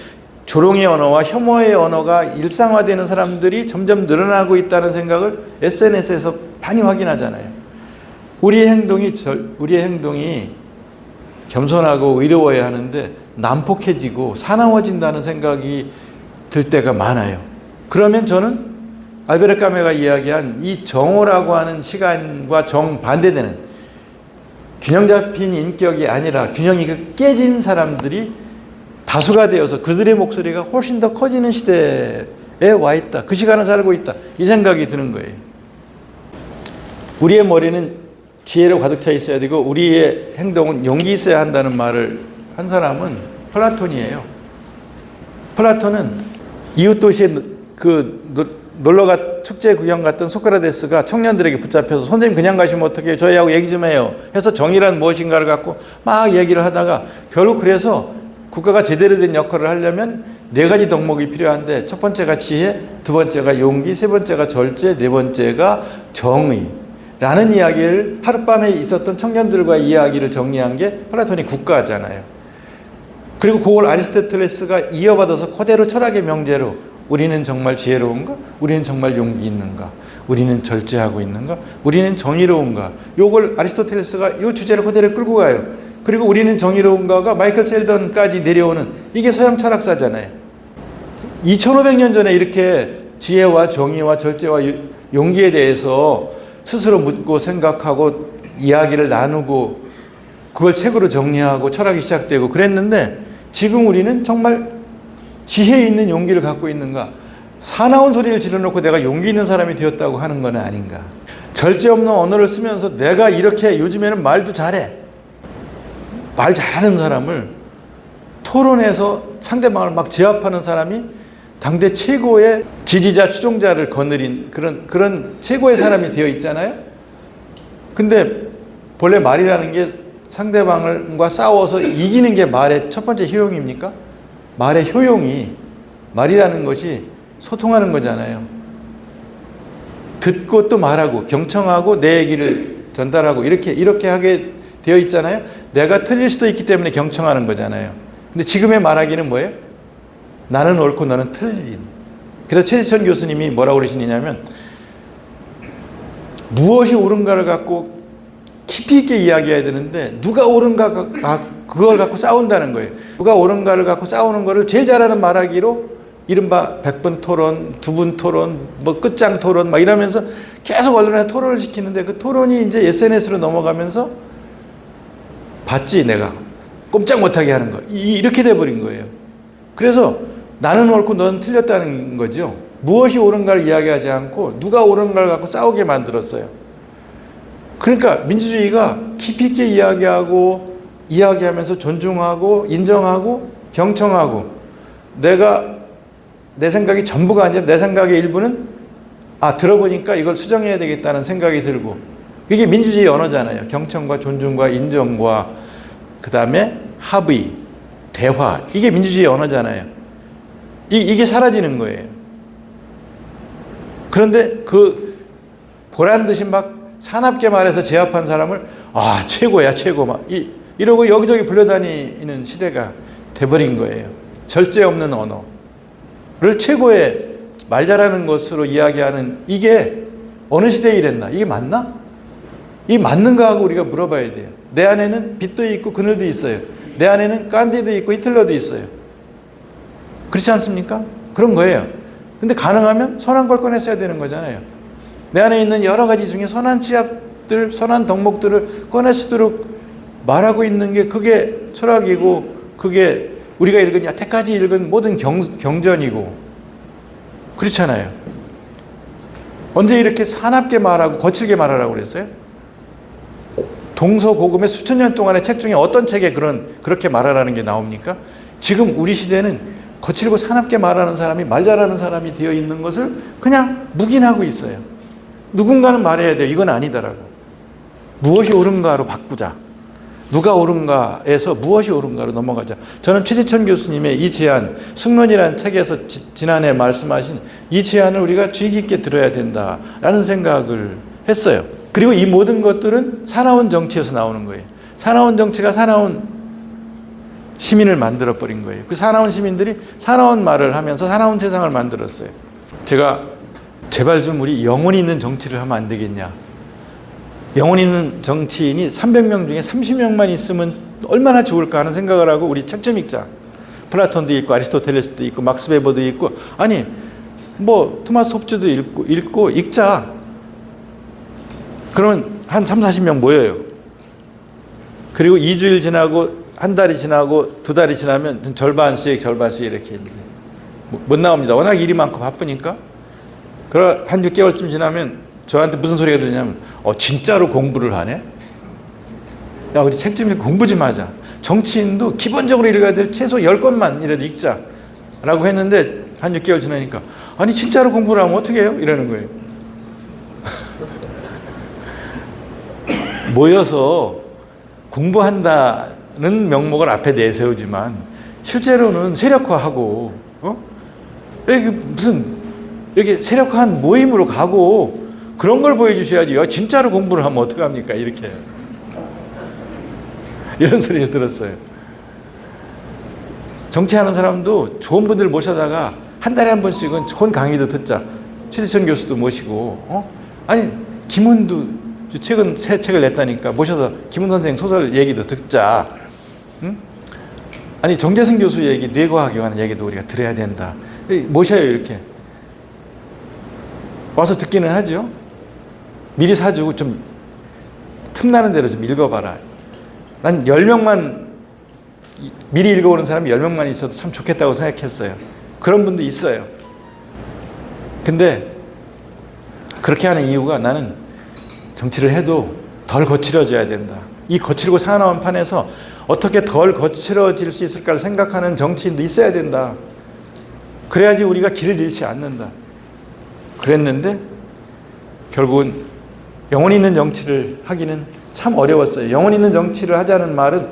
조롱의 언어와 혐오의 언어가 일상화되는 사람들이 점점 늘어나고 있다는 생각을 SNS에서 많이 확인하잖아요. 우리의 행동이 겸손하고 의로워야 하는데 난폭해지고 사나워진다는 생각이 들 때가 많아요. 그러면 저는 알베르 까메가 이야기한 이 정오라고 하는 시간과 정반대되는 균형 잡힌 인격이 아니라 균형이 깨진 사람들이 다수가 되어서 그들의 목소리가 훨씬 더 커지는 시대에 와 있다. 그 시간을 살고 있다. 이 생각이 드는 거예요. 우리의 머리는 지혜로 가득 차 있어야 되고 우리의 행동은 용기 있어야 한다는 말을 한 사람은 플라톤이에요. 플라톤은 이웃도시에 놀러가 축제 구경 갔던 소크라테스가 청년들에게 붙잡혀서 선생님 그냥 가시면 어떡해요? 저희하고 얘기 좀 해요. 해서 정의란 무엇인가를 갖고 막 얘기를 하다가 결국 그래서 국가가 제대로 된 역할을 하려면 4가지 덕목이 필요한데 첫 번째가 지혜, 두 번째가 용기, 세 번째가 절제, 네 번째가 정의 라는 이야기를 하룻밤에 있었던 청년들과 이야기를 정리한 게 플라톤의 국가잖아요. 그리고 그걸 아리스토텔레스가 이어받아서 그대로 철학의 명제로 우리는 정말 지혜로운가? 우리는 정말 용기 있는가? 우리는 절제하고 있는가? 우리는 정의로운가? 요걸 아리스토텔레스가 요 주제를 그대로 끌고 가요. 그리고 우리는 정의로운가가 마이클 셀던까지 내려오는 이게 서양 철학사잖아요. 2500년 전에 이렇게 지혜와 정의와 절제와 용기에 대해서 스스로 묻고 생각하고 이야기를 나누고 그걸 책으로 정리하고 철학이 시작되고 그랬는데 지금 우리는 정말 지혜 있는 용기를 갖고 있는가? 사나운 소리를 질러놓고 내가 용기 있는 사람이 되었다고 하는 건 아닌가? 절제 없는 언어를 쓰면서 내가 이렇게 요즘에는 말도 잘해. 말 잘하는 사람을 토론해서 상대방을 막 제압하는 사람이 당대 최고의 지지자, 추종자를 거느린 그런 최고의 사람이 되어 있잖아요. 근데 본래 말이라는 게 상대방과 싸워서 이기는 게 말의 첫 번째 효용입니까? 말의 효용이 말이라는 것이 소통하는 거잖아요. 듣고 또 말하고 경청하고 내 얘기를 전달하고 이렇게 하게 되어 있잖아요. 내가 틀릴 수도 있기 때문에 경청하는 거잖아요. 근데 지금의 말하기는 뭐예요? 나는 옳고 너는 틀린. 그래서 최지천 교수님이 뭐라고 그러시냐면 무엇이 옳은가를 갖고 깊이 있게 이야기해야 되는데 누가 옳은가 그걸 갖고 싸운다는 거예요. 누가 옳은가를 갖고 싸우는 거를 제일 잘하는 말하기로 이른바 100분 토론, 2분 토론, 뭐 끝장 토론 막 이러면서 계속 언론에 토론을 시키는데 그 토론이 이제 SNS로 넘어가면서 봤지 내가 꼼짝 못하게 하는 거 이렇게 돼버린 거예요. 그래서 나는 옳고 너는 틀렸다는 거죠. 무엇이 옳은가를 이야기하지 않고 누가 옳은가를 갖고 싸우게 만들었어요. 그러니까 민주주의가 깊이 있게 이야기하면서 존중하고 인정하고 경청하고 내 생각이 전부가 아니라 내 생각의 일부는 들어보니까 이걸 수정해야 되겠다는 생각이 들고 이게 민주주의 언어잖아요. 경청과 존중과 인정과 그 다음에 합의, 대화 이게 민주주의 언어잖아요. 이게 사라지는 거예요. 그런데 그 보란 듯이 막 사납게 말해서 제압한 사람을 최고야 최고 막 이러고 여기저기 불려다니는 시대가 돼버린 거예요. 절제 없는 언어를 최고의 말 잘하는 것으로 이야기하는 이게 어느 시대에 이랬나? 이게 맞나? 이 맞는가 하고 우리가 물어봐야 돼요. 내 안에는 빛도 있고 그늘도 있어요. 내 안에는 깐디도 있고 히틀러도 있어요. 그렇지 않습니까? 그런 거예요. 근데 가능하면 선한 걸 꺼냈어야 되는 거잖아요. 내 안에 있는 여러 가지 중에 선한 치약들, 선한 덕목들을 꺼낼 수 있도록 말하고 있는 게 그게 철학이고 그게 우리가 읽은 여태까지 읽은 모든 경전이고 그렇잖아요. 언제 이렇게 사납게 말하고 거칠게 말하라고 그랬어요? 동서고금의 수천 년 동안의 책 중에 어떤 책에 그렇게 말하라는 게 나옵니까? 지금 우리 시대는 거칠고 사납게 말하는 사람이 말 잘하는 사람이 되어 있는 것을 그냥 묵인하고 있어요. 누군가는 말해야 돼요. 이건 아니다라고. 무엇이 옳은가로 바꾸자. 누가 옳은가에서 무엇이 옳은가로 넘어가자. 저는 최지천 교수님의 이 제안, 숙론이라는 책에서 지난해 말씀하신 이 제안을 우리가 주의 깊게 들어야 된다라는 생각을 했어요. 그리고 이 모든 것들은 사나운 정치에서 나오는 거예요. 사나운 정치가 사나운 시민을 만들어버린 거예요. 그 사나운 시민들이 사나운 말을 하면서 사나운 세상을 만들었어요. 제가 제발 좀 우리 영혼 있는 정치를 하면 안 되겠냐. 영혼 있는 정치인이 300명 중에 30명만 있으면 얼마나 좋을까 하는 생각을 하고 우리 책 좀 읽자. 플라톤도 있고 아리스토텔레스도 있고 막스 베버도 있고 아니 뭐 토마스 홉즈도 읽고 읽자. 그러면 한 30, 40명 모여요. 그리고 2주일 지나고 한 달이 지나고 두 달이 지나면 절반씩 이렇게 이제 못 나옵니다. 워낙 일이 많고 바쁘니까. 그러 한 6개월쯤 지나면 저한테 무슨 소리가 들리냐면 진짜로 공부를 하네? 야, 우리 책 좀 읽고 공부 좀 하자. 정치인도 기본적으로 읽어야 될 최소 10권만 이라도 읽자 라고 했는데 한 6개월 지나니까 아니 진짜로 공부를 하면 어떻게 해요? 이러는 거예요. 모여서 공부한다는 명목을 앞에 내세우지만 실제로는 세력화하고 이렇게 세력화한 모임으로 가고 그런 걸 보여주셔야지. 진짜로 공부를 하면 어떡합니까? 이렇게 이런 소리를 들었어요. 정치하는 사람도 좋은 분들 모셔다가 한 달에 한 번씩은 좋은 강의도 듣자. 최대천 교수도 모시고 아니 김훈도 최근 새 책을 냈다니까 모셔서 김훈 선생 소설 얘기도 듣자. 응? 아니 정재승 교수 얘기 뇌과학에 관한 얘기도 우리가 들어야 된다. 모셔요. 이렇게 와서 듣기는 하죠. 미리 사주고 좀 틈나는 대로 좀 읽어봐라. 난 10명만 미리 읽어오는 사람이 10명만 있어도 참 좋겠다고 생각했어요. 그런 분도 있어요. 근데 그렇게 하는 이유가 나는 정치를 해도 덜 거칠어져야 된다. 이 거칠고 사나운 판에서 어떻게 덜 거칠어질 수 있을까를 생각하는 정치인도 있어야 된다. 그래야지 우리가 길을 잃지 않는다. 그랬는데 결국은 영혼 있는 정치를 하기는 참 어려웠어요. 영혼 있는 정치를 하자는 말은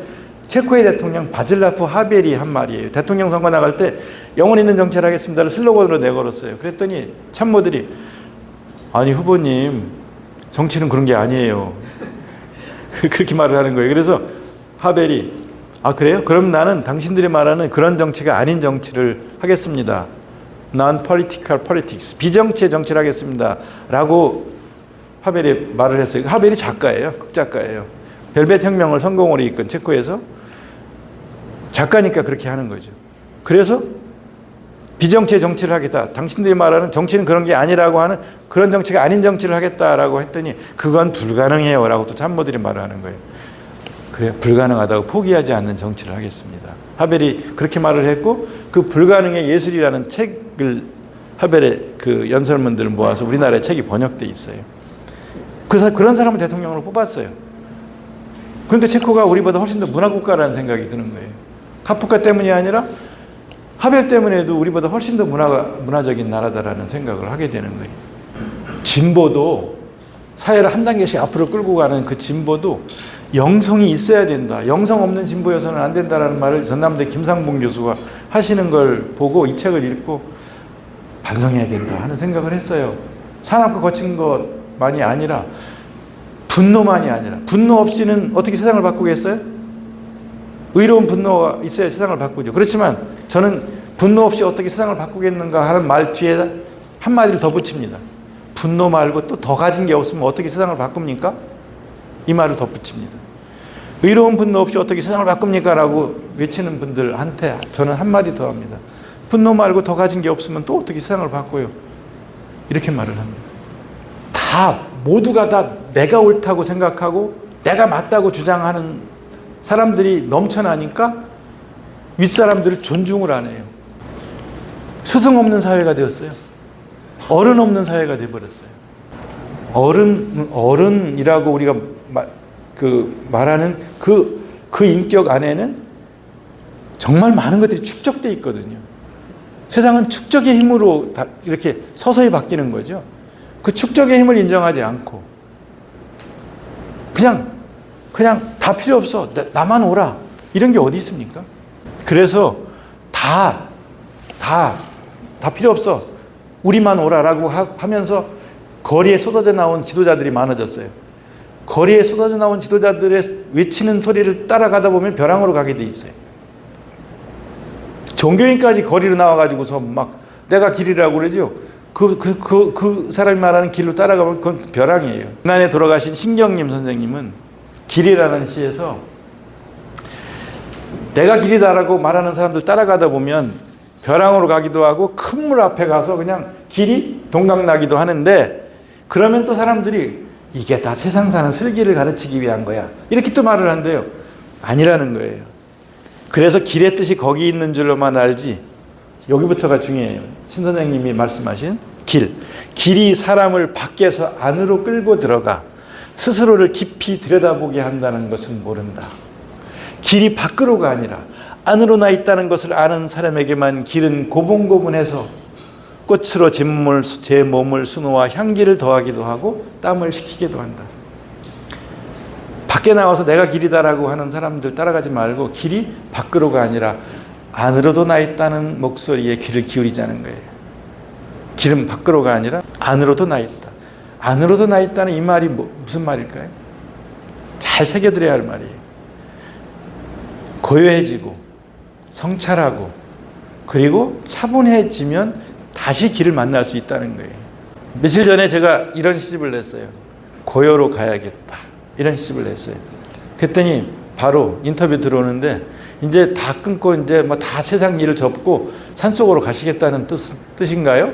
체코의 대통령 바질라프 하벨이 한 말이에요. 대통령 선거 나갈 때 영혼 있는 정치를 하겠습니다를 슬로건으로 내걸었어요. 그랬더니 참모들이 아니 후보님 정치는 그런 게 아니에요. 그렇게 말을 하는 거예요. 그래서 하벨이 그래요? 그럼 나는 당신들이 말하는 그런 정치가 아닌 정치를 하겠습니다. Non-political politics. 비정치의 정치를 하겠습니다. 라고 하벨이 말을 했어요. 하벨이 작가예요. 극작가예요. 벨벳 혁명을 성공으로 이끈 체코에서 작가니까 그렇게 하는 거죠. 그래서 비정치의 정치를 하겠다. 당신들이 말하는 정치는 그런 게 아니라고 하는 그런 정치가 아닌 정치를 하겠다라고 했더니 그건 불가능해요. 라고 또 참모들이 말을 하는 거예요. 그래, 불가능하다고 포기하지 않는 정치를 하겠습니다. 하벨이 그렇게 말을 했고 그 불가능의 예술이라는 책을 하벨의 그 연설문들을 모아서 우리나라에 책이 번역돼 있어요. 그래서 그런 사람을 대통령으로 뽑았어요. 그런데 체코가 우리보다 훨씬 더 문화국가라는 생각이 드는 거예요. 카프카 때문이 아니라 하벨 때문에도 우리보다 훨씬 더 문화적인 나라다라는 생각을 하게 되는 거예요. 진보도 사회를 한 단계씩 앞으로 끌고 가는 그 진보도 영성이 있어야 된다. 영성 없는 진보여서는 안 된다라는 말을 전남대 김상봉 교수가 하시는 걸 보고 이 책을 읽고 반성해야 된다 하는 생각을 했어요. 사납고 거친 것만이 아니라 분노만이 아니라 분노 없이는 어떻게 세상을 바꾸겠어요? 의로운 분노가 있어야 세상을 바꾸죠. 그렇지만 저는 분노 없이 어떻게 세상을 바꾸겠는가 하는 말 뒤에 한마디를 더 붙입니다. 분노 말고 또 더 가진 게 없으면 어떻게 세상을 바꿉니까? 이 말을 덧붙입니다. 의로운 분노 없이 어떻게 세상을 바꿉니까? 라고 외치는 분들한테 저는 한마디 더 합니다. 분노 말고 더 가진 게 없으면 또 어떻게 세상을 바꿔요? 이렇게 말을 합니다. 모두가 다 내가 옳다고 생각하고 내가 맞다고 주장하는 사람들이 넘쳐나니까 윗사람들을 존중을 안 해요. 스승 없는 사회가 되었어요. 어른 없는 사회가 되어버렸어요. 어른이라고 우리가 말하는 그 인격 안에는 정말 많은 것들이 축적되어 있거든요. 세상은 축적의 힘으로 다 이렇게 서서히 바뀌는 거죠. 그 축적의 힘을 인정하지 않고 그냥 다 필요 없어. 나만 오라. 이런 게 어디 있습니까? 그래서 다 필요 없어. 우리만 오라라고 하면서 거리에 쏟아져 나온 지도자들이 많아졌어요. 거리에 쏟아져 나온 지도자들의 외치는 소리를 따라가다 보면 벼랑으로 가게 돼 있어요. 종교인까지 거리로 나와가지고서 막 내가 길이라고 그러죠. 그 사람이 말하는 길로 따라가면 그건 벼랑이에요. 지난해 돌아가신 신경림 선생님은 길이라는 시에서 내가 길이다라고 말하는 사람들 따라가다 보면 벼랑으로 가기도 하고 큰 물 앞에 가서 그냥 길이 동강나기도 하는데 그러면 또 사람들이 이게 다 세상 사는 슬기를 가르치기 위한 거야. 이렇게 또 말을 한대요. 아니라는 거예요. 그래서 길의 뜻이 거기 있는 줄로만 알지, 여기부터가 중요해요. 신 선생님이 말씀하신 길이 사람을 밖에서 안으로 끌고 들어가 스스로를 깊이 들여다보게 한다는 것은 모른다. 길이 밖으로가 아니라 안으로 나 있다는 것을 아는 사람에게만 길은 고분고분해서 꽃으로 제 몸을 수놓아 향기를 더하기도 하고 땀을 식히기도 한다. 밖에 나와서 내가 길이다라고 하는 사람들 따라가지 말고 길이 밖으로가 아니라 안으로도 나 있다는 목소리에 귀를 기울이자는 거예요. 길은 밖으로가 아니라 안으로도 나 있다. 안으로도 나 있다는 이 말이 무슨 말일까요? 잘 새겨드려야 할 말이에요. 고요해지고 성찰하고 그리고 차분해지면 다시 길을 만날 수 있다는 거예요. 며칠 전에 제가 이런 시집을 냈어요. 고요로 가야겠다. 이런 시집을 냈어요. 그랬더니 바로 인터뷰 들어오는데 이제 다 끊고 이제 뭐 다 세상 일을 접고 산속으로 가시겠다는 뜻인가요?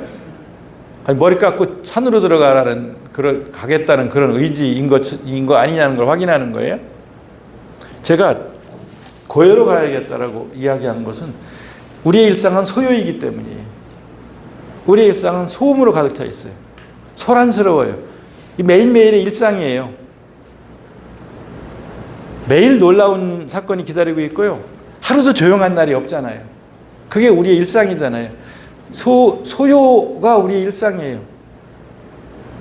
아니, 머리 깎고 산으로 들어가라는 가겠다는 그런 의지인 거 아니냐는 걸 확인하는 거예요. 제가 고요로 가야겠다라고 이야기한 것은 우리의 일상은 소요이기 때문이에요. 우리의 일상은 소음으로 가득 차 있어요. 소란스러워요. 이 매일매일의 일상이에요. 매일 놀라운 사건이 기다리고 있고요. 하루도 조용한 날이 없잖아요. 그게 우리의 일상이잖아요. 소요가 우리의 일상이에요.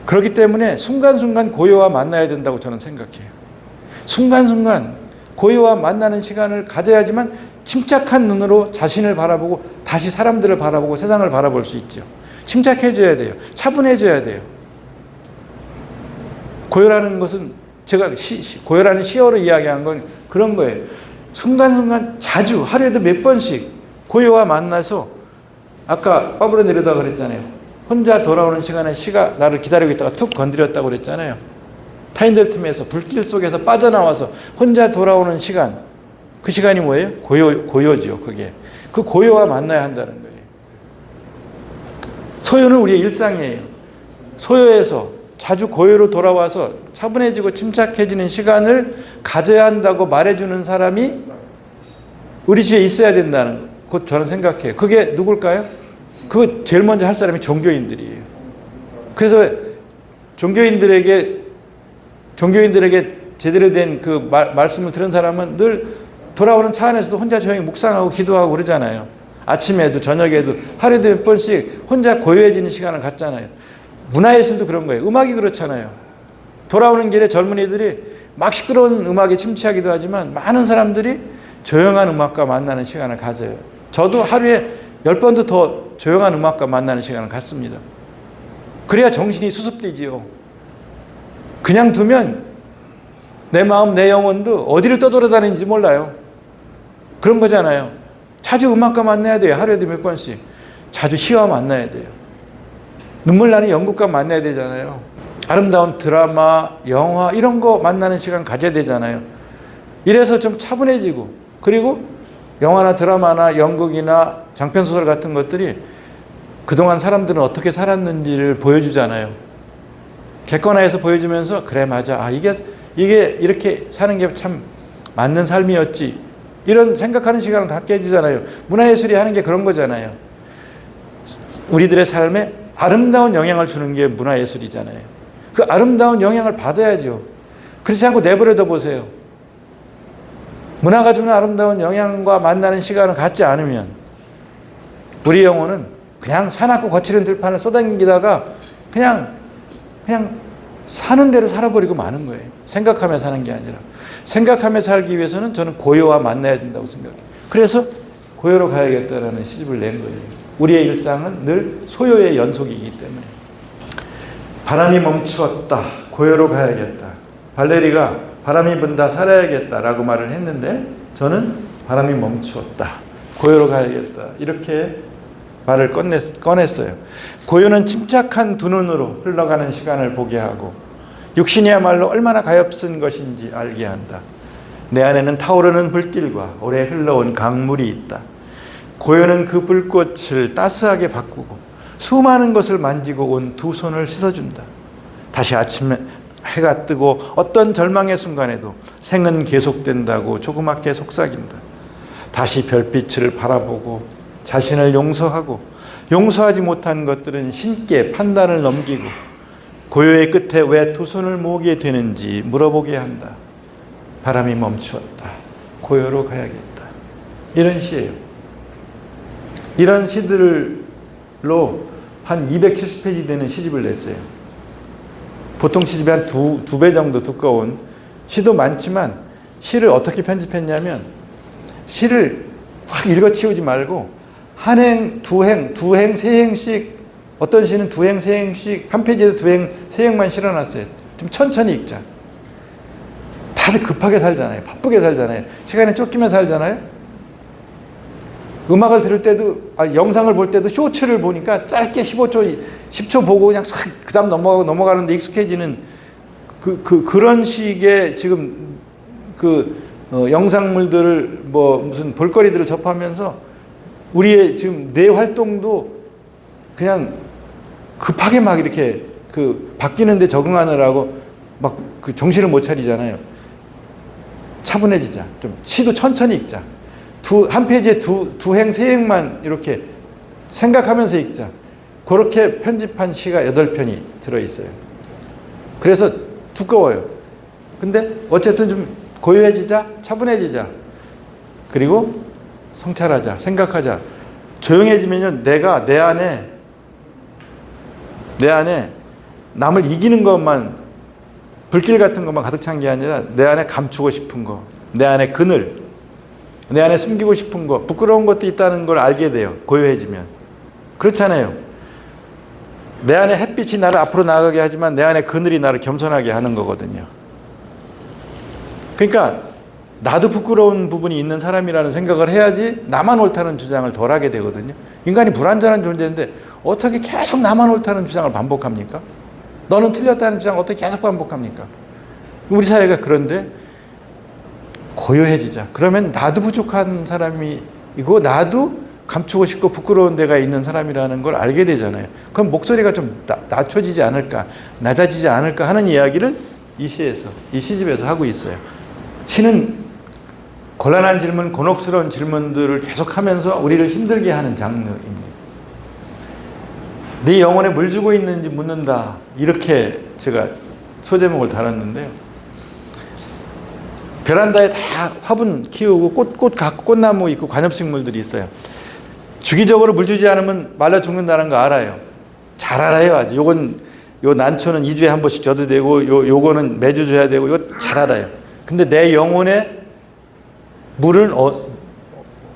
그렇기 때문에 순간순간 고요와 만나야 된다고 저는 생각해요. 순간순간 고요와 만나는 시간을 가져야지만 침착한 눈으로 자신을 바라보고 다시 사람들을 바라보고 세상을 바라볼 수 있죠. 침착해져야 돼요. 차분해져야 돼요. 고요라는 것은 제가 고요라는 시어로 이야기한 건 그런 거예요. 순간순간 자주 하루에도 몇 번씩 고요와 만나서 아까 빠부러 내려다 그랬잖아요. 혼자 돌아오는 시간에 시가 나를 기다리고 있다가 툭 건드렸다고 그랬잖아요. 타인들 틈에서 불길 속에서 빠져나와서 혼자 돌아오는 시간, 그 시간이 뭐예요? 고요죠. 그게 그 고요와 만나야 한다는 거예요. 소요는 우리의 일상이에요. 소요에서 자주 고요로 돌아와서 차분해지고 침착해지는 시간을 가져야 한다고 말해주는 사람이 우리 주위에 있어야 된다는 것 저는 생각해요. 그게 누굴까요? 그거 제일 먼저 할 사람이 종교인들이에요. 그래서 종교인들에게 제대로 된 그 말씀을 들은 사람은 늘 돌아오는 차 안에서도 혼자 조용히 묵상하고 기도하고 그러잖아요. 아침에도 저녁에도 하루에도 몇 번씩 혼자 고요해지는 시간을 갖잖아요. 문화예술도 그런 거예요. 음악이 그렇잖아요. 돌아오는 길에 젊은이들이 막 시끄러운 음악에 침체하기도 하지만 많은 사람들이 조용한 음악과 만나는 시간을 가져요. 저도 하루에 10번도 더 조용한 음악과 만나는 시간을 갖습니다. 그래야 정신이 수습되지요. 그냥 두면 내 마음, 내 영혼도 어디를 떠돌아다니는지 몰라요. 그런 거잖아요. 자주 음악과 만나야 돼요. 하루에도 몇 번씩. 자주 시와 만나야 돼요. 눈물 나는 연극과 만나야 되잖아요. 아름다운 드라마, 영화 이런 거 만나는 시간 가져야 되잖아요. 이래서 좀 차분해지고 그리고 영화나 드라마나 연극이나 장편소설 같은 것들이 그동안 사람들은 어떻게 살았는지를 보여주잖아요. 객관화해서 보여주면서 그래 맞아. 이게 이렇게 사는 게 참 맞는 삶이었지. 이런 생각하는 시간을 갖게 해주잖아요. 문화예술이 하는 게 그런 거잖아요. 우리들의 삶에 아름다운 영향을 주는 게 문화예술이잖아요. 그 아름다운 영향을 받아야죠. 그렇지 않고 내버려둬 보세요. 문화가 주는 아름다운 영향과 만나는 시간을 갖지 않으면 우리 영혼은 그냥 사납고 거칠은 들판을 쏘다니다가 그냥 사는 대로 살아버리고 마는 거예요. 생각하며 사는 게 아니라. 생각하며 살기 위해서는 저는 고요와 만나야 된다고 생각해요. 그래서 고요로 가야겠다라는 시집을 낸 거예요. 우리의 일상은 늘 소요의 연속이기 때문에. 바람이 멈추었다. 고요로 가야겠다. 발레리가 바람이 분다 살아야겠다라고 말을 했는데 저는 바람이 멈추었다. 고요로 가야겠다. 이렇게 말을 꺼냈어요. 고요는 침착한 두 눈으로 흘러가는 시간을 보게 하고 육신이야말로 얼마나 가엾은 것인지 알게 한다. 내 안에는 타오르는 불길과 오래 흘러온 강물이 있다. 고요는 그 불꽃을 따스하게 바꾸고 수많은 것을 만지고 온 두 손을 씻어준다. 다시 해가 뜨고 어떤 절망의 순간에도 생은 계속된다고 조그맣게 속삭인다. 다시 별빛을 바라보고 자신을 용서하고 용서하지 못한 것들은 신께 판단을 넘기고 고요의 끝에 왜 두 손을 모으게 되는지 물어보게 한다. 바람이 멈추었다. 고요로 가야겠다. 이런 시예요. 이런 시들로 한 270페이지 되는 시집을 냈어요. 보통 시집이 한 두 배 정도 두꺼운 시도 많지만 시를 어떻게 편집했냐면 시를 확 읽어치우지 말고 한 행, 두 행, 세 행씩 어떤 시는 두 행, 세 행씩 한 페이지에 두 행, 세 행만 실어놨어요. 좀 천천히 읽자. 다들 급하게 살잖아요. 바쁘게 살잖아요. 시간에 쫓기며 살잖아요. 음악을 들을 때도 영상을 볼 때도 쇼츠를 보니까 짧게 15초, 10초 보고 그냥 싹 그다음 넘어가는데 익숙해지는 그런 식의 지금 영상물들을 무슨 볼거리들을 접하면서 우리의 지금 뇌 활동도 그냥 급하게 막 이렇게 바뀌는데 적응하느라고 막 정신을 못 차리잖아요. 차분해지자. 좀 시도 천천히 읽자. 한 페이지에 두 행, 세 행만 이렇게 생각하면서 읽자. 그렇게 편집한 시가 8편이 들어있어요. 그래서 두꺼워요. 근데 어쨌든 좀 고요해지자, 차분해지자. 그리고 성찰하자, 생각하자. 조용해지면요, 내가 내 안에 남을 이기는 것만, 불길 같은 것만 가득 찬 게 아니라 내 안에 감추고 싶은 거, 내 안에 그늘, 내 안에 숨기고 싶은 거, 부끄러운 것도 있다는 걸 알게 돼요. 고요해지면. 그렇잖아요. 내 안에 햇빛이 나를 앞으로 나가게 하지만 내 안에 그늘이 나를 겸손하게 하는 거거든요. 그러니까 나도 부끄러운 부분이 있는 사람이라는 생각을 해야지 나만 옳다는 주장을 덜 하게 되거든요. 인간이 불완전한 존재인데 어떻게 계속 나만 옳다는 주장을 반복합니까? 너는 틀렸다는 주장을 어떻게 계속 반복합니까? 우리 사회가 그런데 고요해지자. 그러면 나도 부족한 사람이고 나도 감추고 싶고 부끄러운 데가 있는 사람이라는 걸 알게 되잖아요. 그럼 목소리가 좀 낮춰지지 않을까, 낮아지지 않을까 하는 이야기를 이 시집에서 하고 있어요. 시는 곤란한 질문, 곤혹스러운 질문들을 계속하면서 우리를 힘들게 하는 장르입니다. 네 영혼에 물 주고 있는지 묻는다. 이렇게 제가 소제목을 달았는데요. 베란다에 다 화분 키우고 꽃나무 있고 관엽식물들이 있어요. 주기적으로 물 주지 않으면 말라 죽는다는 거 알아요. 잘 알아요. 아주. 요 난초는 2주에 한 번씩 줘도 되고, 요거는 매주 줘야 되고, 이거 잘 알아요. 근데 내 영혼에 물을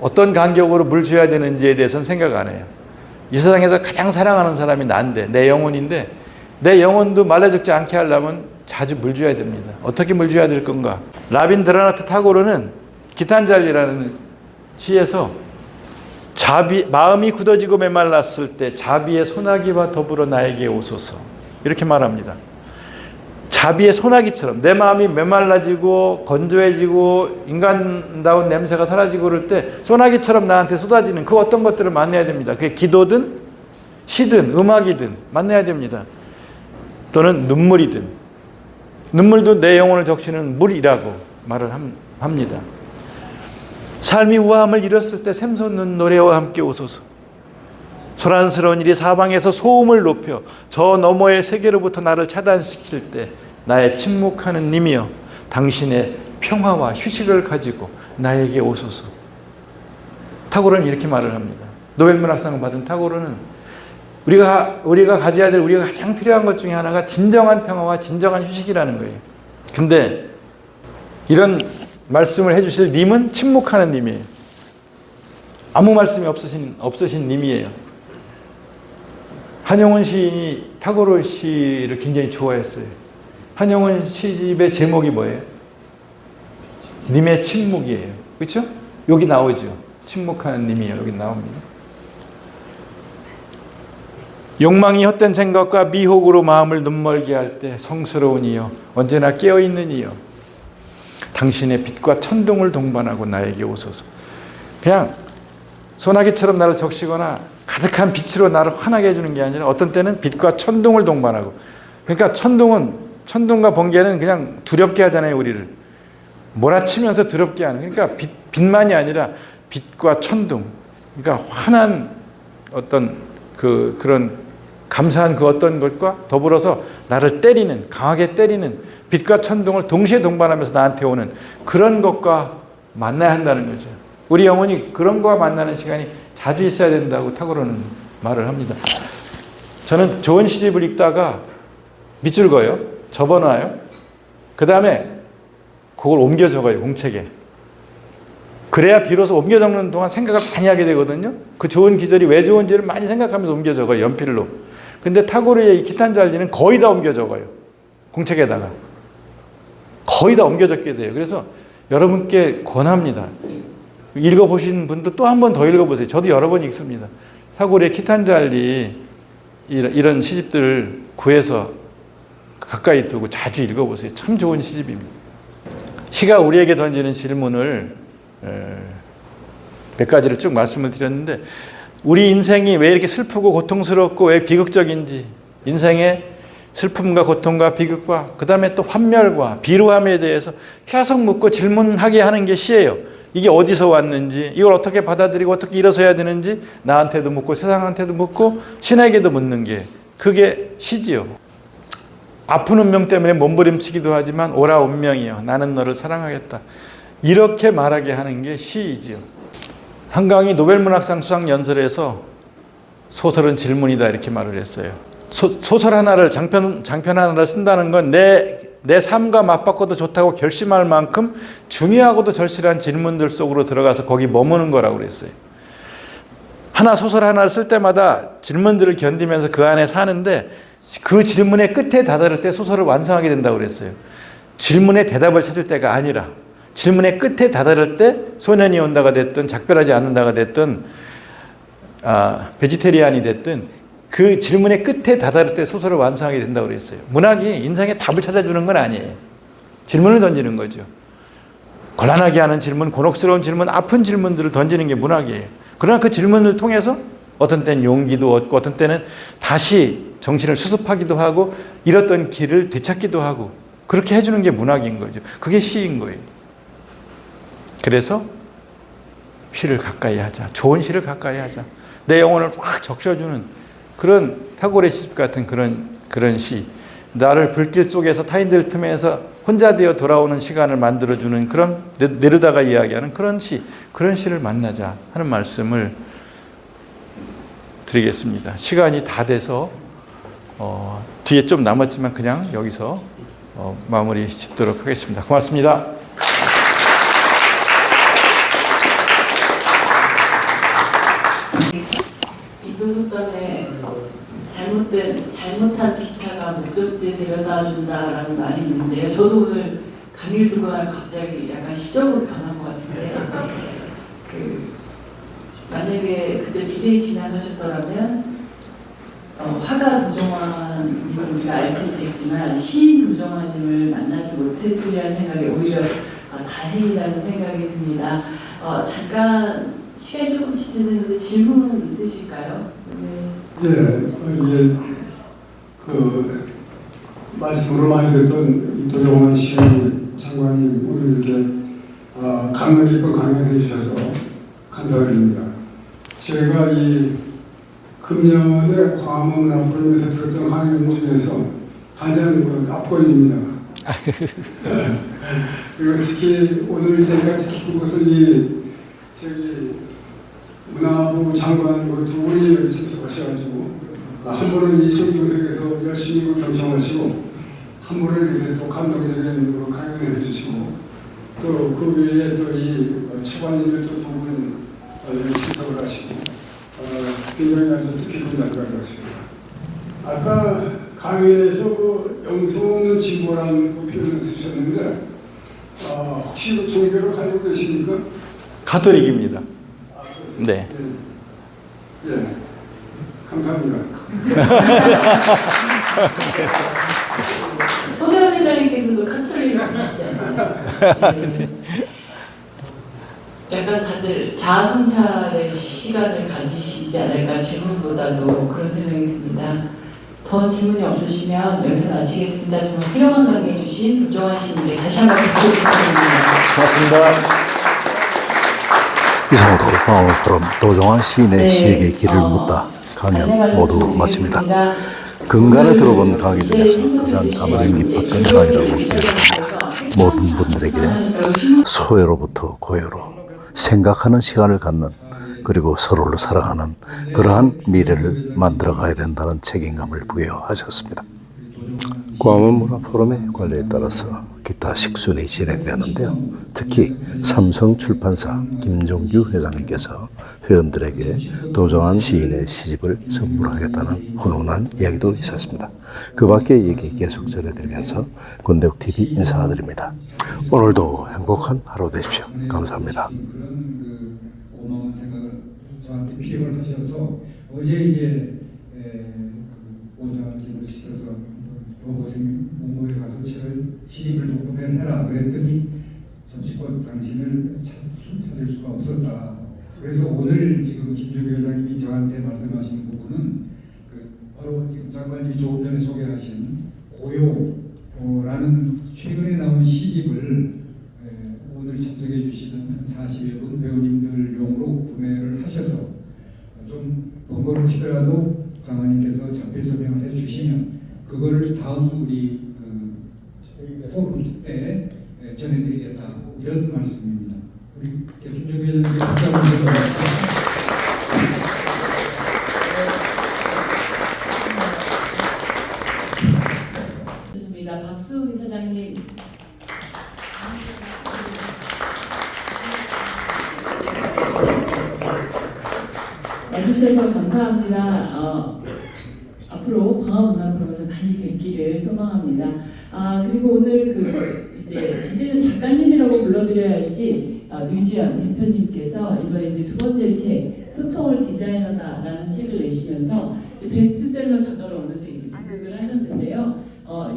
어떤 간격으로 물 줘야 되는지에 대해서는 생각 안 해요. 이 세상에서 가장 사랑하는 사람이 난데, 내 영혼인데, 내 영혼도 말라 죽지 않게 하려면 자주 물 줘야 됩니다. 어떻게 물 줘야 될 건가? 라빈드라나트 타고르는 기탄잘리라는 시에서 마음이 굳어지고 메말랐을 때 자비의 소나기와 더불어 나에게 오소서 이렇게 말합니다. 자비의 소나기처럼 내 마음이 메말라지고 건조해지고 인간다운 냄새가 사라지고 그럴 때 소나기처럼 나한테 쏟아지는 그 어떤 것들을 만나야 됩니다. 그게 기도든 시든 음악이든 만나야 됩니다. 또는 눈물이든. 눈물도 내 영혼을 적시는 물이라고 말을 합니다. 삶이 우아함을 잃었을 때 샘솟는 노래와 함께 오소서. 소란스러운 일이 사방에서 소음을 높여 저 너머의 세계로부터 나를 차단시킬 때 나의 침묵하는 님이여 당신의 평화와 휴식을 가지고 나에게 오소서. 타고르는 이렇게 말을 합니다. 노벨문학상을 받은 타고르는 우리가 가져야 될 우리가 가장 필요한 것 중에 하나가 진정한 평화와 진정한 휴식이라는 거예요. 근데 이런 말씀을 해주실 님은 침묵하는 님이에요. 아무 말씀이 없으신 님이에요. 한용운 시인이 타고르 시를 굉장히 좋아했어요. 한용운 시집의 제목이 뭐예요? 님의 침묵이에요. 그렇죠? 여기 나오죠. 침묵하는 님이에요. 여기 나옵니다. 욕망이 헛된 생각과 미혹으로 마음을 눈멀게 할 때 성스러운 이여 언제나 깨어있는 이여 당신의 빛과 천둥을 동반하고 나에게 오소서. 그냥 소나기처럼 나를 적시거나 가득한 빛으로 나를 환하게 해주는 게 아니라 어떤 때는 빛과 천둥을 동반하고, 그러니까 천둥은 천둥과 번개는 그냥 두렵게 하잖아요, 우리를. 몰아치면서 두렵게 하는. 그러니까 빛만이 아니라 빛과 천둥. 그러니까 환한 어떤 그런 감사한 그 어떤 것과 더불어서 나를 때리는, 강하게 때리는 빛과 천둥을 동시에 동반하면서 나한테 오는 그런 것과 만나야 한다는 거죠. 우리 영혼이 그런 것과 만나는 시간이 자주 있어야 된다고 탁월은 말을 합니다. 저는 좋은 시집을 읽다가 밑줄 그어요. 접어놔요. 그 다음에 그걸 옮겨 적어요, 공책에. 그래야 비로소 옮겨 적는 동안 생각을 많이 하게 되거든요. 그 좋은 기절이 왜 좋은지를 많이 생각하면서 옮겨 적어요, 연필로. 근데 타고르의 이 기탄잘지는 거의 다 옮겨 적어요, 공책에다가. 거의 다 옮겨 적게 돼요. 그래서 여러분께 권합니다. 읽어보신 분도 또 한 번 더 읽어보세요. 저도 여러 번 읽습니다. 타고르의 기탄잘리 이런 시집들을 구해서 가까이 두고 자주 읽어보세요. 참 좋은 시집입니다. 시가 우리에게 던지는 질문을 몇 가지를 쭉 말씀을 드렸는데, 우리 인생이 왜 이렇게 슬프고 고통스럽고 왜 비극적인지, 인생의 슬픔과 고통과 비극과 그 다음에 또 환멸과 비루함에 대해서 계속 묻고 질문하게 하는 게 시예요. 이게 어디서 왔는지, 이걸 어떻게 받아들이고 어떻게 일어서야 되는지 나한테도 묻고 세상한테도 묻고 신에게도 묻는 게 그게 시지요. 아픈 운명 때문에 몸부림치기도 하지만 오라 운명이여 나는 너를 사랑하겠다, 이렇게 말하게 하는 게 시이지요. 한강이 노벨문학상 수상 연설에서 소설은 질문이다 이렇게 말을 했어요. 소설 하나를 장편 하나를 쓴다는 건 내 삶과 맞바꿔도 좋다고 결심할 만큼 중요하고도 절실한 질문들 속으로 들어가서 거기 머무는 거라고 그랬어요. 소설 하나를 쓸 때마다 질문들을 견디면서 그 안에 사는데 그 질문의 끝에 다다를 때 소설을 완성하게 된다고 그랬어요. 질문의 대답을 찾을 때가 아니라 질문의 끝에 다다를 때 소년이 온다가 됐든 작별하지 않는다가 됐든 베지테리안이 됐든 그 질문의 끝에 다다를 때 소설을 완성하게 된다고 그랬어요. 문학이 인생의 답을 찾아주는 건 아니에요. 질문을 던지는 거죠. 곤란하게 하는 질문, 곤혹스러운 질문, 아픈 질문들을 던지는 게 문학이에요. 그러나 그 질문을 통해서 어떤 때는 용기도 얻고 어떤 때는 다시 정신을 수습하기도 하고 잃었던 길을 되찾기도 하고 그렇게 해주는 게 문학인 거죠. 그게 시인 거예요. 그래서 시를 가까이 하자. 좋은 시를 가까이 하자. 내 영혼을 확 적셔주는 그런 타고르의 시집 같은 그런 시. 나를 불길 속에서 타인들 틈에서 혼자 되어 돌아오는 시간을 만들어주는 그런 네루다가 이야기하는 그런 시를 만나자 하는 말씀을 드리겠습니다. 시간이 다 돼서 뒤에 좀 남았지만 그냥 여기서 마무리 짓도록 하겠습니다. 고맙습니다. 교섭단에 잘못한 기차가 목적지에 데려다 준다라는 말이 있는데요. 저도 오늘 강의를 듣고 나서 갑자기 약간 시적으로 변한 것 같은데, 만약에 그때 미대에 진학하셨더라면 화가 도정환님을 우리가 알 수 있겠지만 시인 도정환님을 만나지 못했으리라는 생각에 오히려 다행이라는 생각이 듭니다. 잠깐 시간이 조금 지체됐는데 질문 있으실까요? 네, 말씀으로 많이 듣던 도정환 시인 장관님 오늘 이렇게 강연 깊은 강연해 주셔서 감사드립니다. 제가 이 금년에 광화문 프로그램에서 들었던 강연 중에서 가장 압권입니다. 그리고 특히 오늘 제가 특히 그것은 문화부 장관 두 분이 참석하셔가지고 한 분은 이시영 교수께서 열심히 경청하시고 한 분은 이렇게 또 감동적인 강연을 해주시고 또 그 외에 또 이 최관님들 또 두 분 참석을 하시고 굉장히 아주 뜻깊은 날과였습니다. 아까 강연에서 영성 없는 진보라는 표현을 쓰셨는데 혹시 종교를 가지고 계십니까? 가톨릭입니다. 네. 예. 감사합니다. 손혜원 회장님께서도 카톨릭이시잖아요. 약간 다들 자아성찰의 시간을 가지시지 않을까 질문보다도 그런 생각이 듭니다. 더 질문이 없으시면 여기서 마치겠습니다. 정말 훌륭한 강의 해주신 도종환 씨님께 다시 한번 부탁드립니다. 고맙습니다. 이상으로 광화문 포럼 도종환 시인의 네, 시에게 길을 묻다 강연 모두 마칩니다. 근간에 오늘 들어본 강의 중에서 네, 가장 가슴 네, 깊었던 네, 강의라고 네, 기억합니다. 모든 분들에게 소외로부터 고요로 생각하는 시간을 갖는, 그리고 서로를 사랑하는 그러한 미래를 만들어가야 된다는 책임감을 부여하셨습니다. 광화문 문화 포럼의 관리에 따라서 기타 식순이 진행되는데요. 특히 삼성출판사 김종규 회장님께서 회원들에게 도종환 시인의 시집을 선물하겠다는 훈훈한 이야기도 있었습니다. 그 밖의 얘기 계속 전해드리면서 권대욱TV 인사드립니다. 오늘도 행복한 하루 되십시오. 감사합니다. 그런 그 고마운 생각을 저한테 피력을 하셔서 어제 이제 오장집을 시켜서 교보생 문고에 가서 책을 시집을 좀 구매해라 그랬더니 잠시껏 당신을 찾을 수가 없었다. 그래서 오늘 지금 김종규 회장님이 저한테 말씀하신 부분은 바로 지금 장관님이 조금 전에 소개하신 고요라는 최근에 나온 시집을 오늘 참석해 주시는 한 40여 분 배우님들용으로 구매를 하셔서 좀 번거로우시더라도 장관님께서 작별 서명을 해 주시면 그거를 다음 우리 포럼 때 전해드리겠다, 이런 말씀입니다. 우리 김종규 회장님께 박수 한번 드리겠습니다. 좋습니다. 박수홍 이사장님. 와주셔서 감사합니다. 앞으로 광화문화프로에서 많이 뵙기를 소망합니다. 그리고 오늘 이제는 작가님이라고 불러드려야 할지 류지연 대표님께서 이번에 이제 두 번째 책 소통을 디자인하다라는 책을 내시면서 베스트셀러 작가로 어느새 이제 등극을 하셨는데요.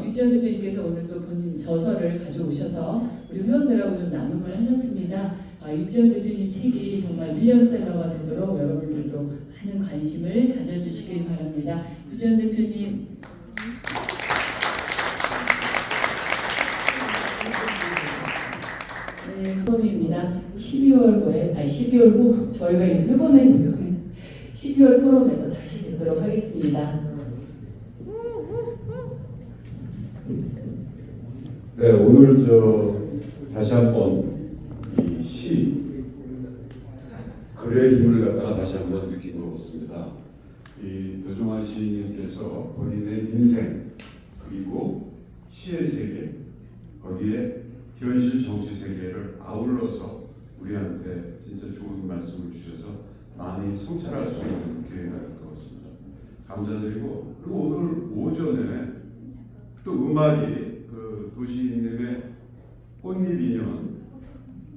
유지연 대표님께서 오늘 또 본인 저서를 가져오셔서 우리 회원들하고 좀 나눔을 하셨습니다. 유지연 대표님 책이 정말 밀리언셀러가 되도록 여러분들도 많은 관심을 가져주시길 바랍니다. 유지연 대표님. 네, 포럼입니다. 12월 후 저희가 이 회본에 12월 포럼에서 다시 듣도록 하겠습니다. 네, 오늘 다시 한번 이 시, 글의 힘을 갖다가 다시 한번 느낀 것 같습니다. 이 도종환 시인님께서 본인의 인생, 그리고 시의 세계, 거기에 현실 정치 세계를 아울러서 우리한테 진짜 좋은 말씀을 주셔서 많이 성찰할 수 있는 기회가 될 것 같습니다. 감사드리고, 그리고 오늘 오전에 또 음악이 도시님의 꽃잎 인연,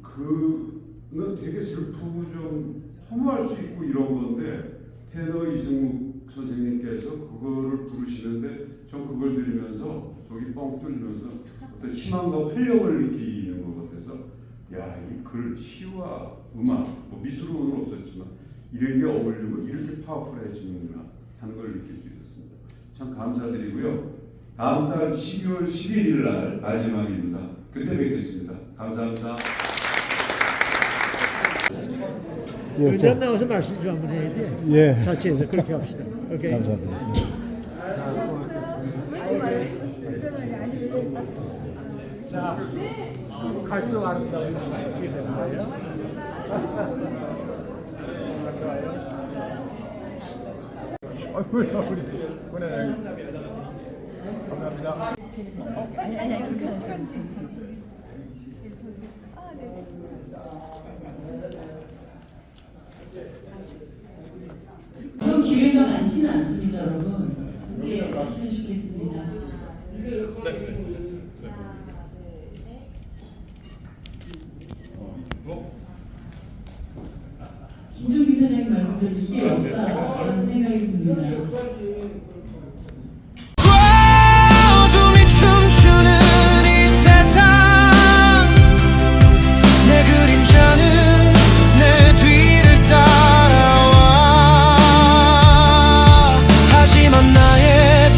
그는 되게 슬프고 좀 허무할 수 있고 이런 건데, 테너 이승욱 선생님께서 그거를 부르시는데 전 그걸 들으면서 속이 뻥 뚫리면서 어떤 희망과 활력을 느끼는 것 같아서, 야, 이 글, 시와 음악, 미술은 없었지만 이런 게 어울리고 이렇게 파워풀해지는구나 하는 걸 느낄 수 있었습니다. 참 감사드리고요. 다음 달 12월 11일 날 마지막입니다. 그때 뵙겠습니다. 감사합니다. 의장 나와서 말씀 좀 한번 해야지. 예. 자체에서 그렇게 합시다. 오케이. 감사합니다. 자, 갈수록 아름다운 이게 되는 거예요. 아이고야, 우리 감사합니다. 아니 그렇게 하지. 그런 기회가 많지는 않습니다, 여러분. 함께 하시면 좋겠습니다. 김종기 사장님 말씀대로 이게 역사라는 생각이 듭니다. 어둠이 춤추는 이 세상, 내 그림자는 내 뒤를 따라와. 하지만 나의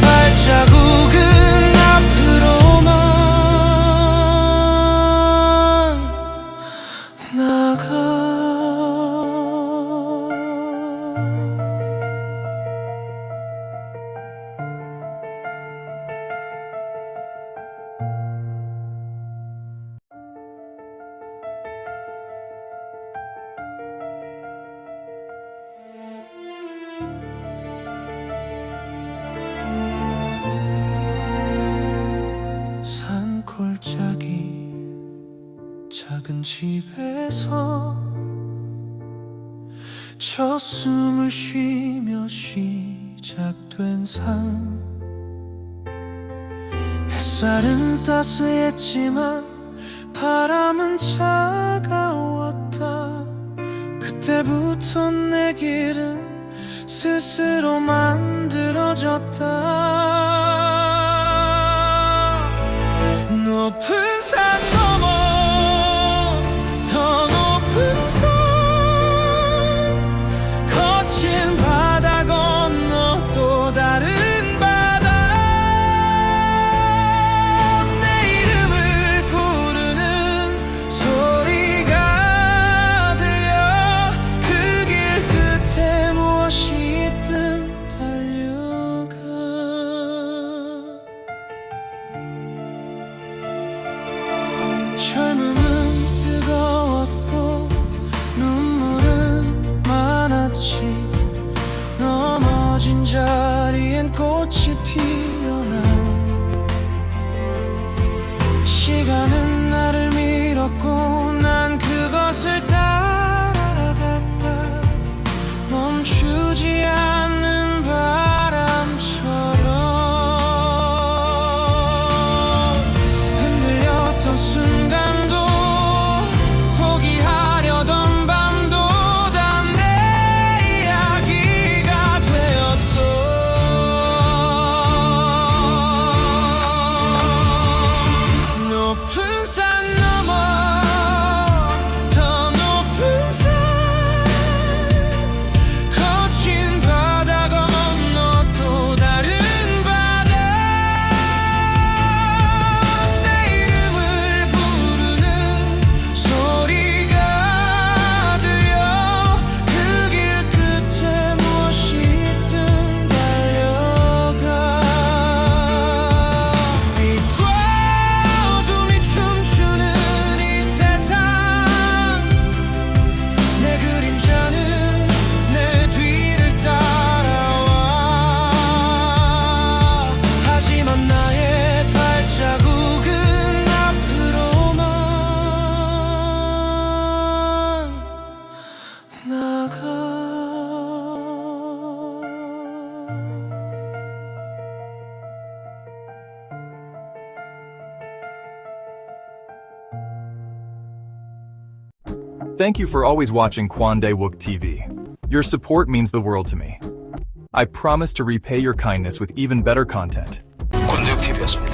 저 숨을 쉬며 시작된 삶. 햇살은 따스했지만 바람은 차가웠다. 그때부터 내 길은 스스로 만들어졌다. 높은 산 넘어 더 높은 산, 거친 바다 건너 또 다른 바다. 내 이름을 부르는 소리가 들려. 그 길 끝에 무엇이 있든 달려가. 젊음은 뜨거웠고 눈물은 많았지. 넘어진 자리엔 꽃이 피어나. 시간은 나를 밀었고 난 그것을 따라갔다. 멈추지 않는 바람처럼. 흔들렸던 순간도 포기하려던 밤도 다 내 이야기가 되었어. 높은 산 넘어 더 높은 산, 거친 바다 건너 또 다른 바다. 내 이름을 부르는 소리가 들려. 그 길 끝에 무엇이 있든 달려가. 빛과 어둠이 춤추는 이 세상, 내 그림자는 내 뒤를 따라와. 하지만 나의 발자국은 앞으로만 나가. Thank you for always watching Kwande Wook TV. Your support means the world to me. I promise to repay your kindness with even better content. 권대욱 TV였습니다.